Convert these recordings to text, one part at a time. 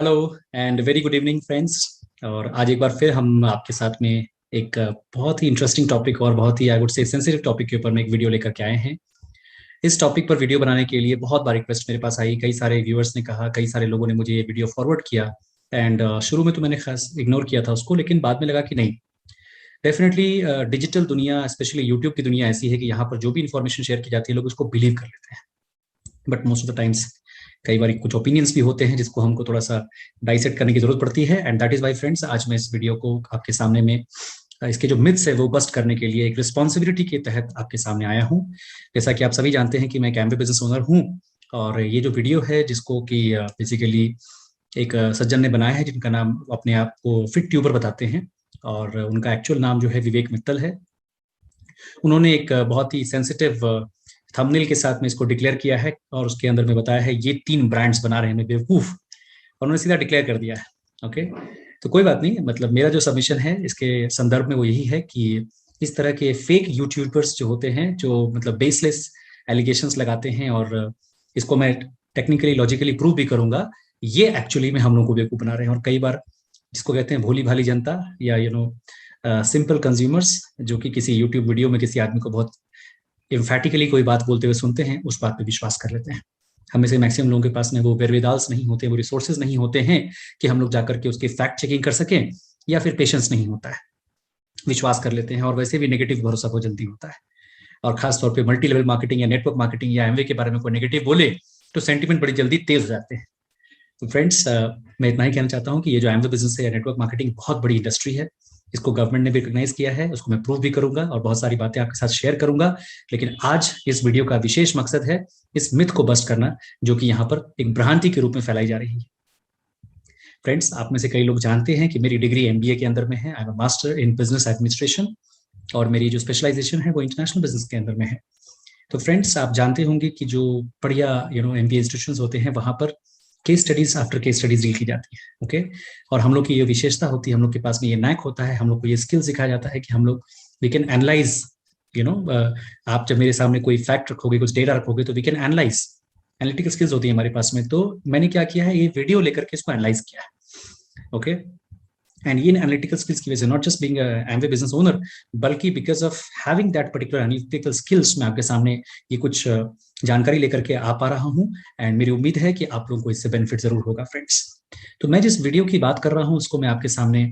Hello and very good evening friends. और आज एक बार फिर हम आपके साथ में एक बहुत ही इंटरेस्टिंग टॉपिक और बहुत ही I would say sensitive topic के ऊपर में एक वीडियो लेकर के आए हैं। इस टॉपिक पर वीडियो बनाने के लिए बहुत बार रिक्वेस्ट मेरे पास आई, कई सारे व्यूअर्स ने कहा, कई सारे लोगों ने मुझे ये वीडियो फॉरवर्ड किया। एंड शुरू में तो मैंने खास इग्नोर किया था उसको, लेकिन बाद में लगा कि नहीं, डेफिनेटली डिजिटल दुनिया स्पेशली यूट्यूब की दुनिया ऐसी है कि यहाँ पर जो भी इंफॉर्मेशन शेयर की जाती है लोग उसको बिलीव कर लेते हैं। But most of the times कई बार कुछ ओपिनियंस भी होते हैं जिसको हमको थोड़ा सा डाइसेक्ट करने की जरूरत पड़ती है। And that is why friends, आज मैं इस वीडियो को आपके सामने में इसके जो मिथ्स है वो बस्ट करने के लिए एक रिस्पॉन्सिबिलिटी के तहत आपके सामने आया हूँ। जैसा कि आप सभी जानते हैं कि मैं एक एमवे बिजनेस ओनर हूँ, और ये जो वीडियो है जिसको कि बेसिकली एक सज्जन ने बनाया है जिनका नाम अपने आप को फिट ट्यूबर बताते हैं, और उनका एक्चुअल नाम जो है विवेक मित्तल है। उन्होंने एक बहुत ही सेंसिटिव थंबनेल के साथ में इसको डिक्लेयर किया है, और उसके अंदर में बताया है ये 3 ब्रांड्स बना रहे हैं बेवकूफ, और उन्होंने सीधा डिक्लेयर कर दिया है। ओके, तो कोई बात नहीं, मतलब मेरा जो सबमिशन है इसके संदर्भ में वो यही है कि इस तरह के फेक यूट्यूबर्स जो होते हैं, जो मतलब बेसलेस एलिगेशंस लगाते हैं, और इसको मैं टेक्निकली लॉजिकली प्रूव भी करूंगा, ये एक्चुअली में हम लोगों को बेवकूफ बना रहे हैं। और कई बार जिसको कहते हैं भोली भाली जनता या सिंपल कंज्यूमर्स, जो कि किसी यूट्यूब वीडियो में किसी आदमी को बहुत इम्फैटिकली कोई बात बोलते हुए सुनते हैं, उस बात पे विश्वास कर लेते हैं। हमें से मैक्सिमम लोगों के पास में वो वेरविदाल्स नहीं होते, वो रिसोर्सेज नहीं होते हैं कि हम लोग जाकर के उसकी फैक्ट चेकिंग कर सकें, या फिर पेशेंस नहीं होता है, विश्वास कर लेते हैं। और वैसे भी नेगेटिव भरोसा बहुत जल्दी होता है, और खासतौर पर मल्टी लेवल मार्केटिंग या नेटवर्क मार्केटिंग या एमवे के बारे में कोई नेगेटिव बोले तो सेंटिमेंट बड़ी जल्दी तेज हो जाते हैं। तो फ्रेंड्स, मैं इतना ही कहना चाहता हूँ कि ये जो एमवे बिजनेस है या नेटवर्क मार्केटिंग बहुत बड़ी इंडस्ट्री है, इसको गवर्नमेंट ने भी रिकॉग्नाइज किया है, उसको मैं प्रूव भी करूंगा और बहुत सारी बातें आपके साथ शेयर करूंगा। लेकिन आज इस वीडियो का विशेष मकसद है इस मिथ को बस्ट करना, जो कि यहाँ पर एक भ्रांति के रूप में फैलाई जा रही है। फ्रेंड्स, आप में से कई लोग जानते हैं कि मेरी डिग्री एमबीए के अंदर में है। I am master in business administration, और मेरी जो स्पेशलाइजेशन है वो इंटरनेशनल बिजनेस के अंदर में है। तो फ्रेंड्स, आप जानते होंगे कि जो बढ़िया एमबीए इंस्टीट्यूशंस होते हैं, वहां पर case studies after case studies deal की जाती है। ओके, और हम लोग की ये विशेषता होती है, हम लोग के पास में ये नैक होता है, हम लोग को ये स्किल सिखाया जाता है कि हम लोग वी कैन एनालाइज आप जब मेरे सामने कोई फैक्ट रखोगे, कुछ डेटा रखोगे, तो we can analyse. Analytical skills होती है हमारे पास में। तो मैंने क्या किया है, ये वीडियो लेकर के इसको एनालाइज किया है। ओके, एंड ये एनालिटिकल स्किल्स की वजह से, not just being Amway business owner, बल्कि because of having that particular analytical skills, मैं आपके सामने ये कुछ जानकारी लेकर के आ पा रहा हूं। एंड मेरी उम्मीद है कि आप लोगों को इससे बेनिफिट जरूर होगा फ्रेंड्स। तो मैं जिस वीडियो की बात कर रहा हूं उसको मैं आपके सामने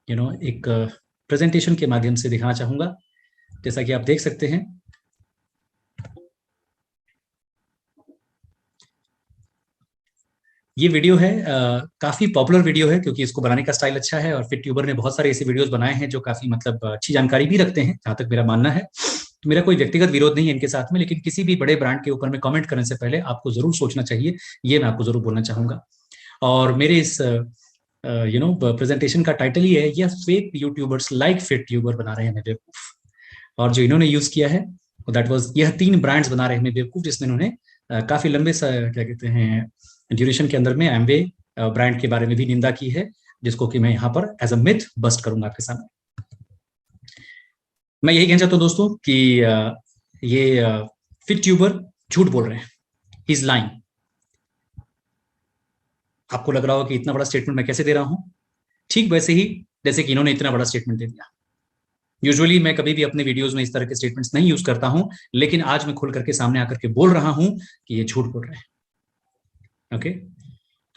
एक प्रेजेंटेशन के माध्यम से दिखाना चाहूंगा। जैसा कि आप देख सकते हैं, ये वीडियो है, काफी पॉपुलर वीडियो है क्योंकि इसको बनाने का स्टाइल अच्छा है, और फिर ट्यूबर ने बहुत सारे ऐसे वीडियोस बनाए हैं जो काफी मतलब अच्छी जानकारी भी रखते हैं, जहां तक मेरा मानना है। तो मेरा कोई व्यक्तिगत विरोध नहीं है इनके साथ में, लेकिन किसी भी बड़े ब्रांड के ऊपर में कमेंट करने से पहले आपको जरूर सोचना चाहिए, ये मैं आपको जरूर बोलना चाहूंगा। और मेरे इस प्रेजेंटेशन का टाइटल ही है, यह fake YouTubers like fit tuber बना रहे हैं हमें बेवकूफ। और जो इन्होंने यूज किया है दैट वाज, यह 3 ब्रांड्स बना रहे हैं हमें बेवकूफ, जिसमें इन्होंने काफी लंबे क्या कहते हैं ड्यूरेशन के अंदर में एमवे ब्रांड के बारे में भी निंदा की है, जिसको कि मैं यहाँ पर एज अ मिथ बस्ट करूंगा आपके सामने। मैं यही कहना चाहता हूँ दोस्तों कि ये फिट ट्यूबर झूठ बोल रहे हैं, ही इज लाइंग। आपको लग रहा होगा कि इतना बड़ा स्टेटमेंट मैं कैसे दे रहा हूं, ठीक वैसे ही जैसे कि इन्होंने इतना बड़ा स्टेटमेंट दे दिया। यूजुअली मैं कभी भी अपने वीडियोस में इस तरह के स्टेटमेंट्स नहीं यूज करता हूं, लेकिन आज मैं खुल करके सामने आकर के बोल रहा हूं कि ये झूठ बोल रहे हैं। ओके,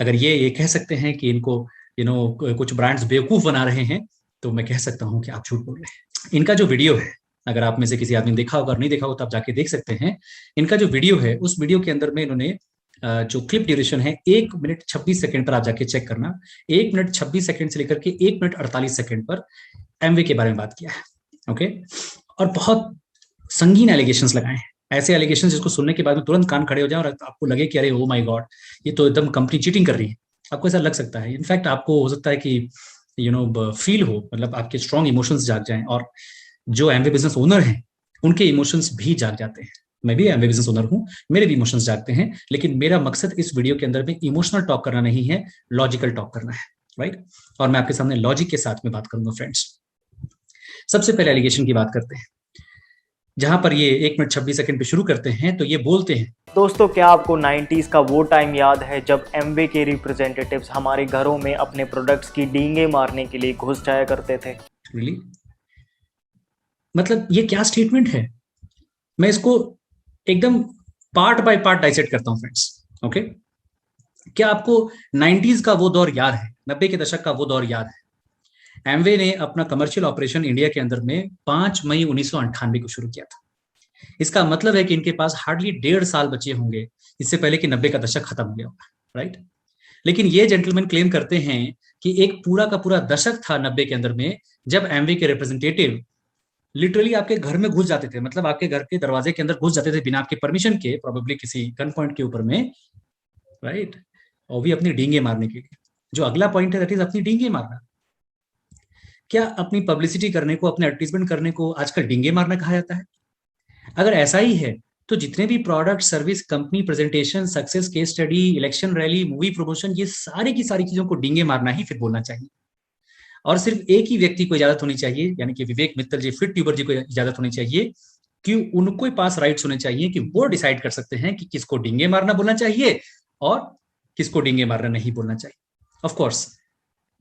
अगर ये कह सकते हैं कि इनको कुछ ब्रांड्स बेवकूफ बना रहे हैं, तो मैं कह सकता हूं कि आप झूठ बोल रहे हैं। इनका जो वीडियो है, अगर आप में से किसी आदमी ने देखा होगा, नहीं देखा हो तो आप जाके देख सकते हैं। इनका जो वीडियो है, उस वीडियो के अंदर में इन्होंने जो क्लिप ड्यूरेशन है 1 मिनट 26 सेकंड पर, आप जाके चेक करना, 1 मिनट 26 सेकंड से लेकर के 1 मिनट 48 सेकंड पर एमवे के बारे में बात किया है। ओके, और बहुत संगीन एलिगेशंस लगाए हैं, ऐसे एलिगेशंस जिसको सुनने के बाद में तुरंत कान खड़े हो जाए और आपको लगे कि अरे ओ माय गॉड, ये तो एकदम कंपनी चीटिंग कर रही है। आपको ऐसा लग सकता है, इनफैक्ट आपको हो सकता है कि फील हो, मतलब आपके स्ट्रॉन्ग इमोशंस जाग जाएं, और जो एमवे बिजनेस ओनर हैं उनके इमोशंस भी जाग जाते हैं। मैं भी एमवे बिजनेस ओनर हूं, मेरे भी इमोशंस जागते हैं, लेकिन मेरा मकसद इस वीडियो के अंदर में इमोशनल टॉक करना नहीं है, लॉजिकल टॉक करना है, राइट। और मैं आपके सामने लॉजिक के साथ में बात करूंगा फ्रेंड्स। सबसे पहले एलिगेशन की बात करते हैं। जहां पर ये 1 मिनट 26 सेकंड पे शुरू करते हैं तो ये बोलते हैं। दोस्तों, क्या आपको 90s का वो टाइम याद है जब एमवे के रिप्रेजेंटेटिव्स हमारे घरों में अपने प्रोडक्ट्स की डींगे मारने के लिए घुस जाया करते थे? रियली? मतलब ये क्या स्टेटमेंट है? मैं इसको एकदम पार्ट बाय पार्ट डाइसेक्ट करता हूं फ्रेंड्स। ओके, क्या आपको 90s का वो दौर याद है, 90 के दशक का वो दौर याद है? एमवे ने अपना कमर्शियल ऑपरेशन इंडिया के अंदर में 5 मई 1998 को शुरू किया था। इसका मतलब है कि इनके पास हार्डली 1.5 साल बचे होंगे इससे पहले कि 90 का दशक खत्म हो गया होगा, राइट? लेकिन ये जेंटलमैन क्लेम करते हैं कि एक पूरा का पूरा दशक था 90 के अंदर में जब एमवे के रिप्रेजेंटेटिव लिटरली आपके घर में घुस जाते थे, मतलब आपके घर के दरवाजे के अंदर घुस जाते थे बिना आपके परमिशन के, प्रोबेबली किसी गन पॉइंट के ऊपर में, राइट? और भी अपनी डींगे मारने के लिए। जो अगला पॉइंट है दैट इज अपनी डींगे मारना। क्या अपनी पब्लिसिटी करने को, अपने एडवर्टीजमेंट करने को आजकल डींगे मारना कहा जाता है? अगर ऐसा ही है तो जितने भी product, service, company presentation, success case study, election rally, movie promotion, ये सारी की सारी चीजों को डींगे मारना ही फिर बोलना चाहिए। और सिर्फ एक ही व्यक्ति को इजाजत होनी चाहिए, यानी कि विवेक मित्तल जी, फिट ट्यूबर जी को इजाजत होनी चाहिए कि उनको पास राइट्स होने चाहिए कि वो डिसाइड कर सकते हैं कि किसको डींगे मारना बोलना चाहिए और किसको डींगे मारना नहीं बोलना चाहिए। ऑफ कोर्स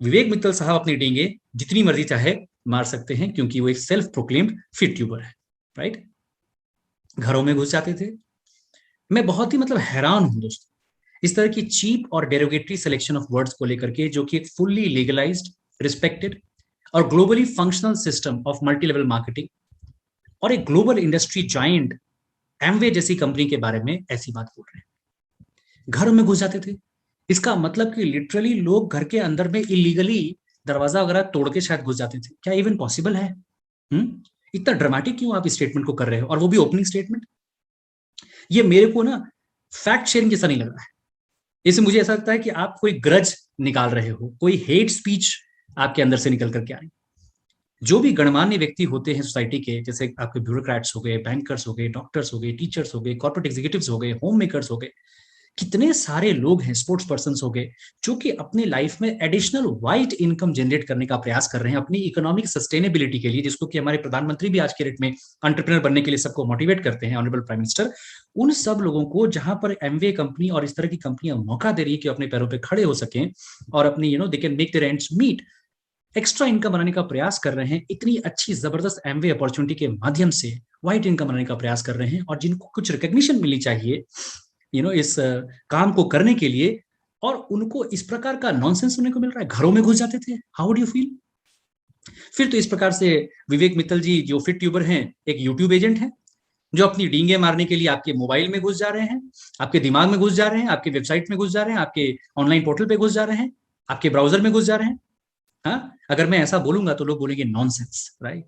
विवेक मित्तल साहब अपनी डींगे जितनी मर्जी चाहे मार सकते हैं क्योंकि वो एक सेल्फ प्रोक्लेम्ड फिट ट्यूबर है, राइट? घरों में घुस जाते थे। मैं बहुत ही मतलब हैरान हूं दोस्तों इस तरह की चीप और डेरोगेटरी सिलेक्शन ऑफ वर्ड्स को लेकर के, जो कि एक फुल्ली लीगलाइज्ड, रिस्पेक्टेड और globally functional system of multi level marketing और एक ग्लोबल इंडस्ट्री जायंट एमवे जैसी कंपनी के बारे में ऐसी बात बोल रहे हैं। घरों में घुस जाते थे, इसका मतलब कि लिटरली लोग घर के अंदर में इलीगली दरवाजा वगैरह तोड़ के शायद घुस जाते थे। क्या इवन पॉसिबल है? इतना ड्रामेटिक क्यों आप इस स्टेटमेंट को कर रहे हो, और वो भी ओपनिंग स्टेटमेंट? ये मेरे को ना फैक्ट शेयरिंग जैसा नहीं लग रहा है। इससे मुझे ऐसा लगता है कि आप कोई ग्रज निकाल रहे हो, कोई हेट स्पीच आपके अंदर से निकल करके आ रही। जो भी गणमान्य व्यक्ति होते हैं सोसाइटी के, जैसे आपके ब्यूरोक्रेट्स हो गए, बैंकर्स हो गए, डॉक्टर्स हो गए, टीचर्स हो गए, कॉर्पोरेट एग्जीक्यूटिव्स हो गए, होम मेकर्स हो गए, कितने सारे लोग हैं, स्पोर्ट्स पर्सन हो गए, जो कि अपने लाइफ में एडिशनल वाइट इनकम जनरेट करने का प्रयास कर रहे हैं अपनी इकोनॉमिक सस्टेनेबिलिटी के लिए, जिसको कि हमारे प्रधानमंत्री भी आज के डेट में एंटरप्रेन्योर बनने के लिए सबको मोटिवेट करते हैं, ऑनरेबल प्राइम मिनिस्टर। उन सब लोगों को जहां पर एमवे कंपनी और इस तरह की कंपनियां मौका दे रही है कि अपने पैरों पर खड़े हो सकें और अपनी they can make their ends meet, extra income बनाने का प्रयास कर रहे हैं, इतनी अच्छी जबरदस्त एमवे अपॉर्चुनिटी के माध्यम से व्हाइट इनकम बनाने का प्रयास कर रहे हैं, और जिनको कुछ रिकग्निशन मिलनी चाहिए इस काम को करने के लिए, और उनको इस प्रकार का नॉनसेंस सुनने को मिल रहा है। घरों में घुस जाते थे। How do you feel? फिर तो इस प्रकार से विवेक मित्तल जी जो फिट ट्यूबर हैं, एक यूट्यूब एजेंट है जो अपनी डींगे मारने के लिए आपके मोबाइल में घुस जा रहे हैं, आपके दिमाग में घुस जा रहे हैं, आपके वेबसाइट में घुस जा रहे हैं, आपके ऑनलाइन पोर्टल पे घुस जा रहे हैं, आपके ब्राउजर में घुस जा रहे हैं। हाँ, अगर मैं ऐसा बोलूंगा तो लोग बोलेंगे नॉनसेंस, राइट?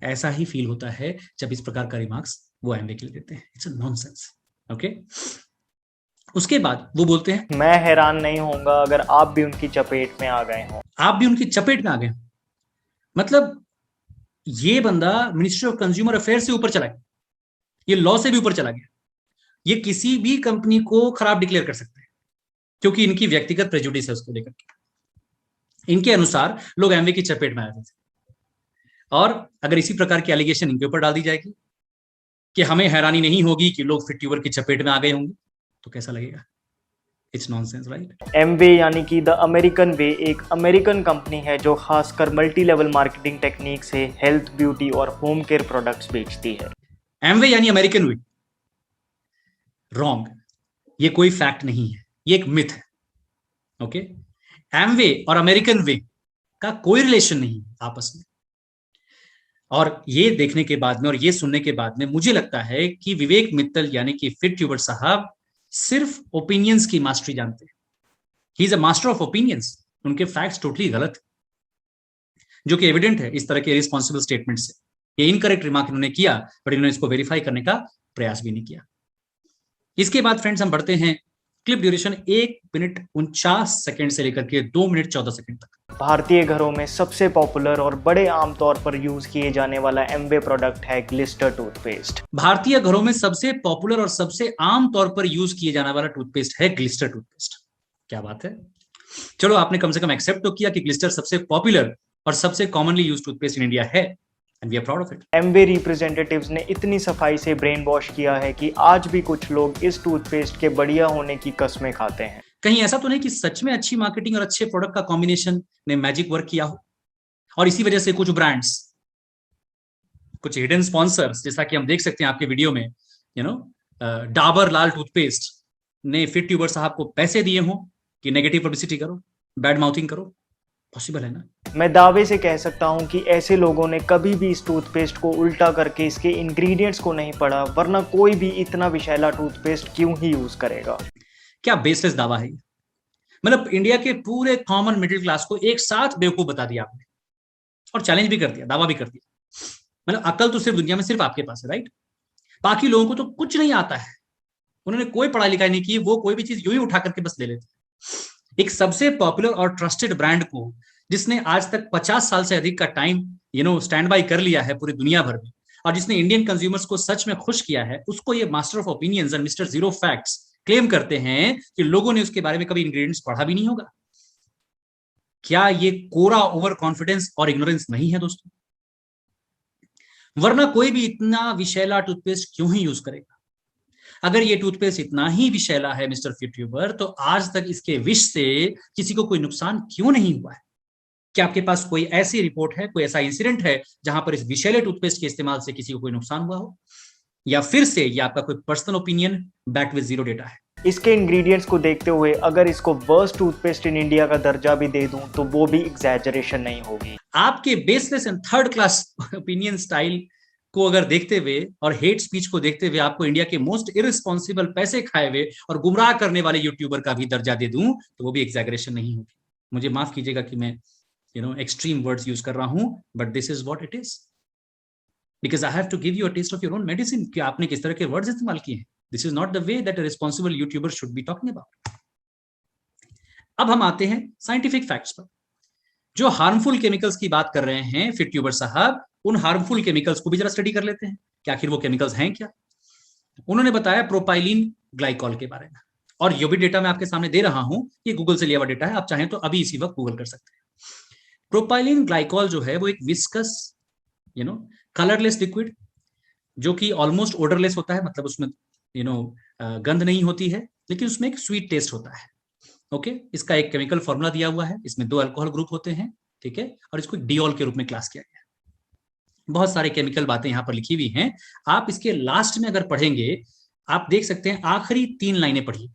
ऐसा ही फील होता है जब इस प्रकार का रिमार्क्स वो एमवे के लिए देते हैं। It's a nonsense. ओके, उसके बाद वो बोलते हैं, मैं हैरान नहीं होऊंगा अगर आप भी उनकी चपेट में आ गए हो। आप भी उनकी चपेट में आ गए। मतलब ये बंदा मिनिस्ट्री ऑफ कंज्यूमर अफेयर से ऊपर चला गया, ये लॉ से भी ऊपर चला गया, ये किसी भी कंपनी को खराब डिक्लेयर कर सकते हैं क्योंकि इनकी व्यक्तिगत प्रेजुडिस है उसको लेकर। इनके अनुसार लोग एमवे की चपेट में आ जाते थे, और अगर इसी प्रकार की एलिगेशन इनके ऊपर डाल दी जाएगी कि हमें हैरानी नहीं होगी कि लोग फिट ट्यूबर की चपेट में आ गए होंगे, तो कैसा लगेगा? It's nonsense, right? एमवे यानी कि द अमेरिकन वे एक अमेरिकन कंपनी है जो खासकर मल्टी लेवल मार्केटिंग टेक्निक से हेल्थ, ब्यूटी और होम केयर प्रोडक्ट्स बेचती है। एमवे यानी अमेरिकन वे? रॉन्ग, ये कोई फैक्ट नहीं है, ये एक मिथ है। ओके, एमवे और अमेरिकन वे का कोई रिलेशन नहीं आपस में। और ये देखने के बाद में और ये सुनने के बाद में मुझे लगता है कि विवेक मित्तल यानी कि फिट ट्यूबर साहब सिर्फ ओपिनियंस की मास्टरी जानते हैं। He is a master of opinions. उनके फैक्ट्स टोटली गलत है, जो कि एविडेंट है इस तरह के रिस्पॉन्सिबल स्टेटमेंट से। ये इनकरेक्ट रिमार्क इन्होंने किया, बट इन्होंने इसको वेरीफाई करने का प्रयास भी नहीं किया। इसके बाद फ्रेंड्स हम बढ़ते हैं, क्लिप ड्यूरेशन 1 मिनट 49 सेकंड से लेकर के 2 मिनट 14 सेकंड तक। भारतीय घरों में सबसे पॉपुलर और बड़े आमतौर पर यूज किए जाने वाला एमवे प्रोडक्ट है ग्लिस्टर टूथपेस्ट। भारतीय घरों में सबसे पॉपुलर और सबसे आम तौर पर यूज किए जाने वाला टूथपेस्ट है ग्लिस्टर टूथपेस्ट। क्या बात है! चलो, आपने कम से कम एक्सेप्ट तो किया कि ग्लिस्टर सबसे पॉपुलर और सबसे commonly use toothpaste in India है। and we are proud of it. Amway representatives ने इतनी सफाई से ब्रेन वॉश किया है कि आज भी कुछ लोग इस टूथपेस्ट के बढ़िया होने की कसमें खाते हैं। कहीं ऐसा तो नहीं कि सच में अच्छी मार्केटिंग और अच्छे प्रोडक्ट का कॉम्बिनेशन ने मैजिक वर्क किया हो, और इसी वजह से कुछ ब्रांड्स, कुछ हिडन स्पॉन्सर्स, जैसा कि हम देख सकते हैं आपके वीडियो में, डाबर लाल टूथपेस्ट ने फिट ट्यूबर साहब को पैसे दिए हों कि नेगेटिव पब्लिसिटी करो, बैड माउथिंग करो। पॉसिबल है ना? मैं दावे से कह सकता हूं कि ऐसे लोगों ने कभी भी इस टूथपेस्ट को उल्टा करके इसके इंग्रेडिएंट्स को नहीं पढ़ा, वरना कोई भी इतना विषैला टूथपेस्ट क्यों ही यूज करेगा। क्या बेसलेस दावा है? मतलब इंडिया के पूरे कॉमन मिडिल क्लास को एक साथ बेवकूफ बता दिया आपने, और चैलेंज भी कर दिया, दावा भी कर दिया। मतलब अकल तो सिर्फ दुनिया में सिर्फ आपके पास है, राइट? बाकी लोगों को तो कुछ नहीं आता है, उन्होंने कोई पढ़ाई लिखाई नहीं की, वो कोई भी चीज यूं ही उठा करके बस ले लेते हैं। एक सबसे पॉपुलर और ट्रस्टेड ब्रांड को, जिसने आज तक 50 साल से अधिक का टाइम स्टैंड बाय कर लिया है पूरी दुनिया भर में, और जिसने इंडियन कंज्यूमर्स को सच में खुश किया है, उसको ये मास्टर ऑफ ओपिनियंस और मिस्टर जीरो फैक्ट्स क्लेम करते हैं कि लोगों ने उसके बारे में कभी इंग्रेडिएंट्स पढ़ा भी नहीं होगा। क्या ये कोरा ओवर कॉन्फिडेंस और इग्नोरेंस नहीं है दोस्तों? वरना कोई भी इतना विषैला टूथपेस्ट क्यों ही यूज करेगा? अगर ये टूथपेस्ट इतना ही विषैला है मिस्टर फिट्यूबर, तो आज तक इसके विष से किसी को कोई नुकसान क्यों नहीं हुआ है? क्या आपके पास कोई ऐसी रिपोर्ट है, कोई ऐसा इंसिडेंट है जहां पर इस विषैले टूथपेस्ट के इस्तेमाल से किसी को कोई नुकसान हुआ हो? या फिर से ये आपका कोई personal opinion back with zero data है? इसके इंग्रेडिएंट्स को देखते हुए अगर इसको वर्स्ट टूथपेस्ट इन इंडिया का दर्जा भी दे दूं तो वो भी एग्जैजरेशन नहीं होगी। आपके baseless and third class opinion style को अगर देखते हुए और हेट स्पीच को देखते हुए आपको इंडिया के मोस्ट इररिस्पॉन्सिबल, पैसे खाए हुए और गुमराह करने वाले यूट्यूबर का भी दर्जा दे दूं तो वो भी एग्जैजरेशन नहीं होगी। मुझे माफ कीजिएगा कि मैं एक्सट्रीम वर्ड्स यूज कर रहा हूं, but this is what it is, because I have to give you a taste of your own medicine कि आपने किस तरह के वर्ड्स इस्तेमाल किए हैं। This is not the way that a responsible YouTuber should be talking about. अब हम आते हैं साइंटिफिक फैक्ट्स पर। जो हार्मफुल केमिकल्स की बात कर रहे हैं फिट ट्यूबर साहब, उन हार्मफुल केमिकल्स को भी जरा स्टडी कर लेते हैं कि आखिर वो केमिकल्स हैं क्या। उन्होंने बताया प्रोपाइलिन ग्लाइकॉल के बारे में, और ये भी डेटा मैं आपके सामने दे रहा हूं, ये गूगल से लिया हुआ डेटा है, आप चाहें तो अभी इसी वक्त गूगल कर सकते हैं। प्रोपाइलिन ग्लाइकॉल जो है वो एक विस्कस कलरलेस लिक्विड, जो कि ऑलमोस्ट ओडरलेस होता है, मतलब उसमें गंध नहीं होती है, लेकिन उसमें एक स्वीट टेस्ट होता है। ओके, इसका एक केमिकल फॉर्मूला दिया हुआ है, इसमें 2 अल्कोहल ग्रुप होते हैं, ठीक है, और इसको डियोल के रूप में क्लास किया गया है। बहुत सारे केमिकल बातें यहां पर लिखी हुई हैं, आप इसके लास्ट में अगर पढ़ेंगे, आप देख सकते हैं आखिरी 3 लाइनें पढ़िए,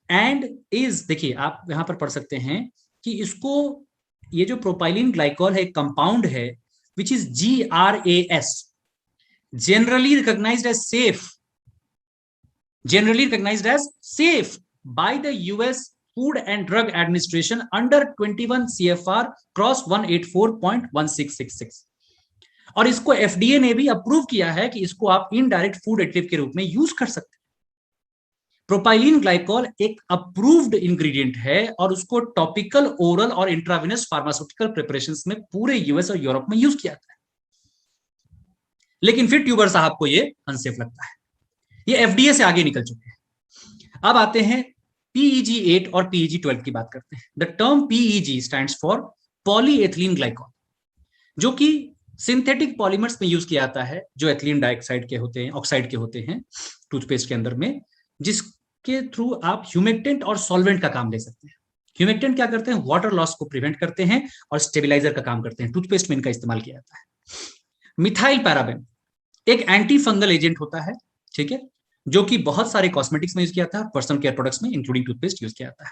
एंड इज, देखिए आप यहां पर पढ़ सकते हैं कि इसको, ये जो प्रोपाइलिन ग्लाइकॉल है, एक कंपाउंड है which is GRAS, generally recognized as safe by the US Food and Drug Administration under 21 CFR cross 184.1666, और इसको FDA ने भी अप्रूव किया है कि इसको आप इनडायरेक्ट फूड एडिटिव के रूप में यूज कर सकते हैं। प्रोपाइलिन ग्लाइकॉल एक अप्रूव्ड इंग्रेडिएंट है, और उसको टॉपिकल, ओरल और इंट्रावेनस फार्मास्यूटिकल प्रिपरेशंस में पूरे यूएस और यूरोप में यूज किया जाता है, लेकिन फिर ट्यूबर साहब को ये अनसेफ लगता है। ये एफडीए से आगे निकल चुके हैं। अब आते हैं PEG 8 और PEG 12 की बात करते हैं। The term PEG stands for polyethylene glycol, जो कि सिंथेटिक पॉलीमर्स में यूज किया जाता है, जो एथिलीन डाइऑक्साइड के होते हैं, ऑक्साइड के होते हैं टूथपेस्ट के अंदर में, जिसके थ्रू आप ह्यूमेक्टेंट और सॉल्वेंट का काम ले सकते हैं। ह्यूमेक्टेंट क्या करते हैं? वाटर लॉस को प्रिवेंट करते हैं, और स्टेबिलाईजर का काम करते हैं। टूथपेस्ट में इनका इस्तेमाल किया जाता है। मिथाइल पैराबेन एक एंटी फंगल एजेंट होता है, ठीक है, जो कि बहुत सारे कॉस्मेटिक्स में यूज किया जाता है, पर्सनल केयर प्रोडक्ट्स में इंक्लूडिंग टूथपेस्ट यूज किया जाता है।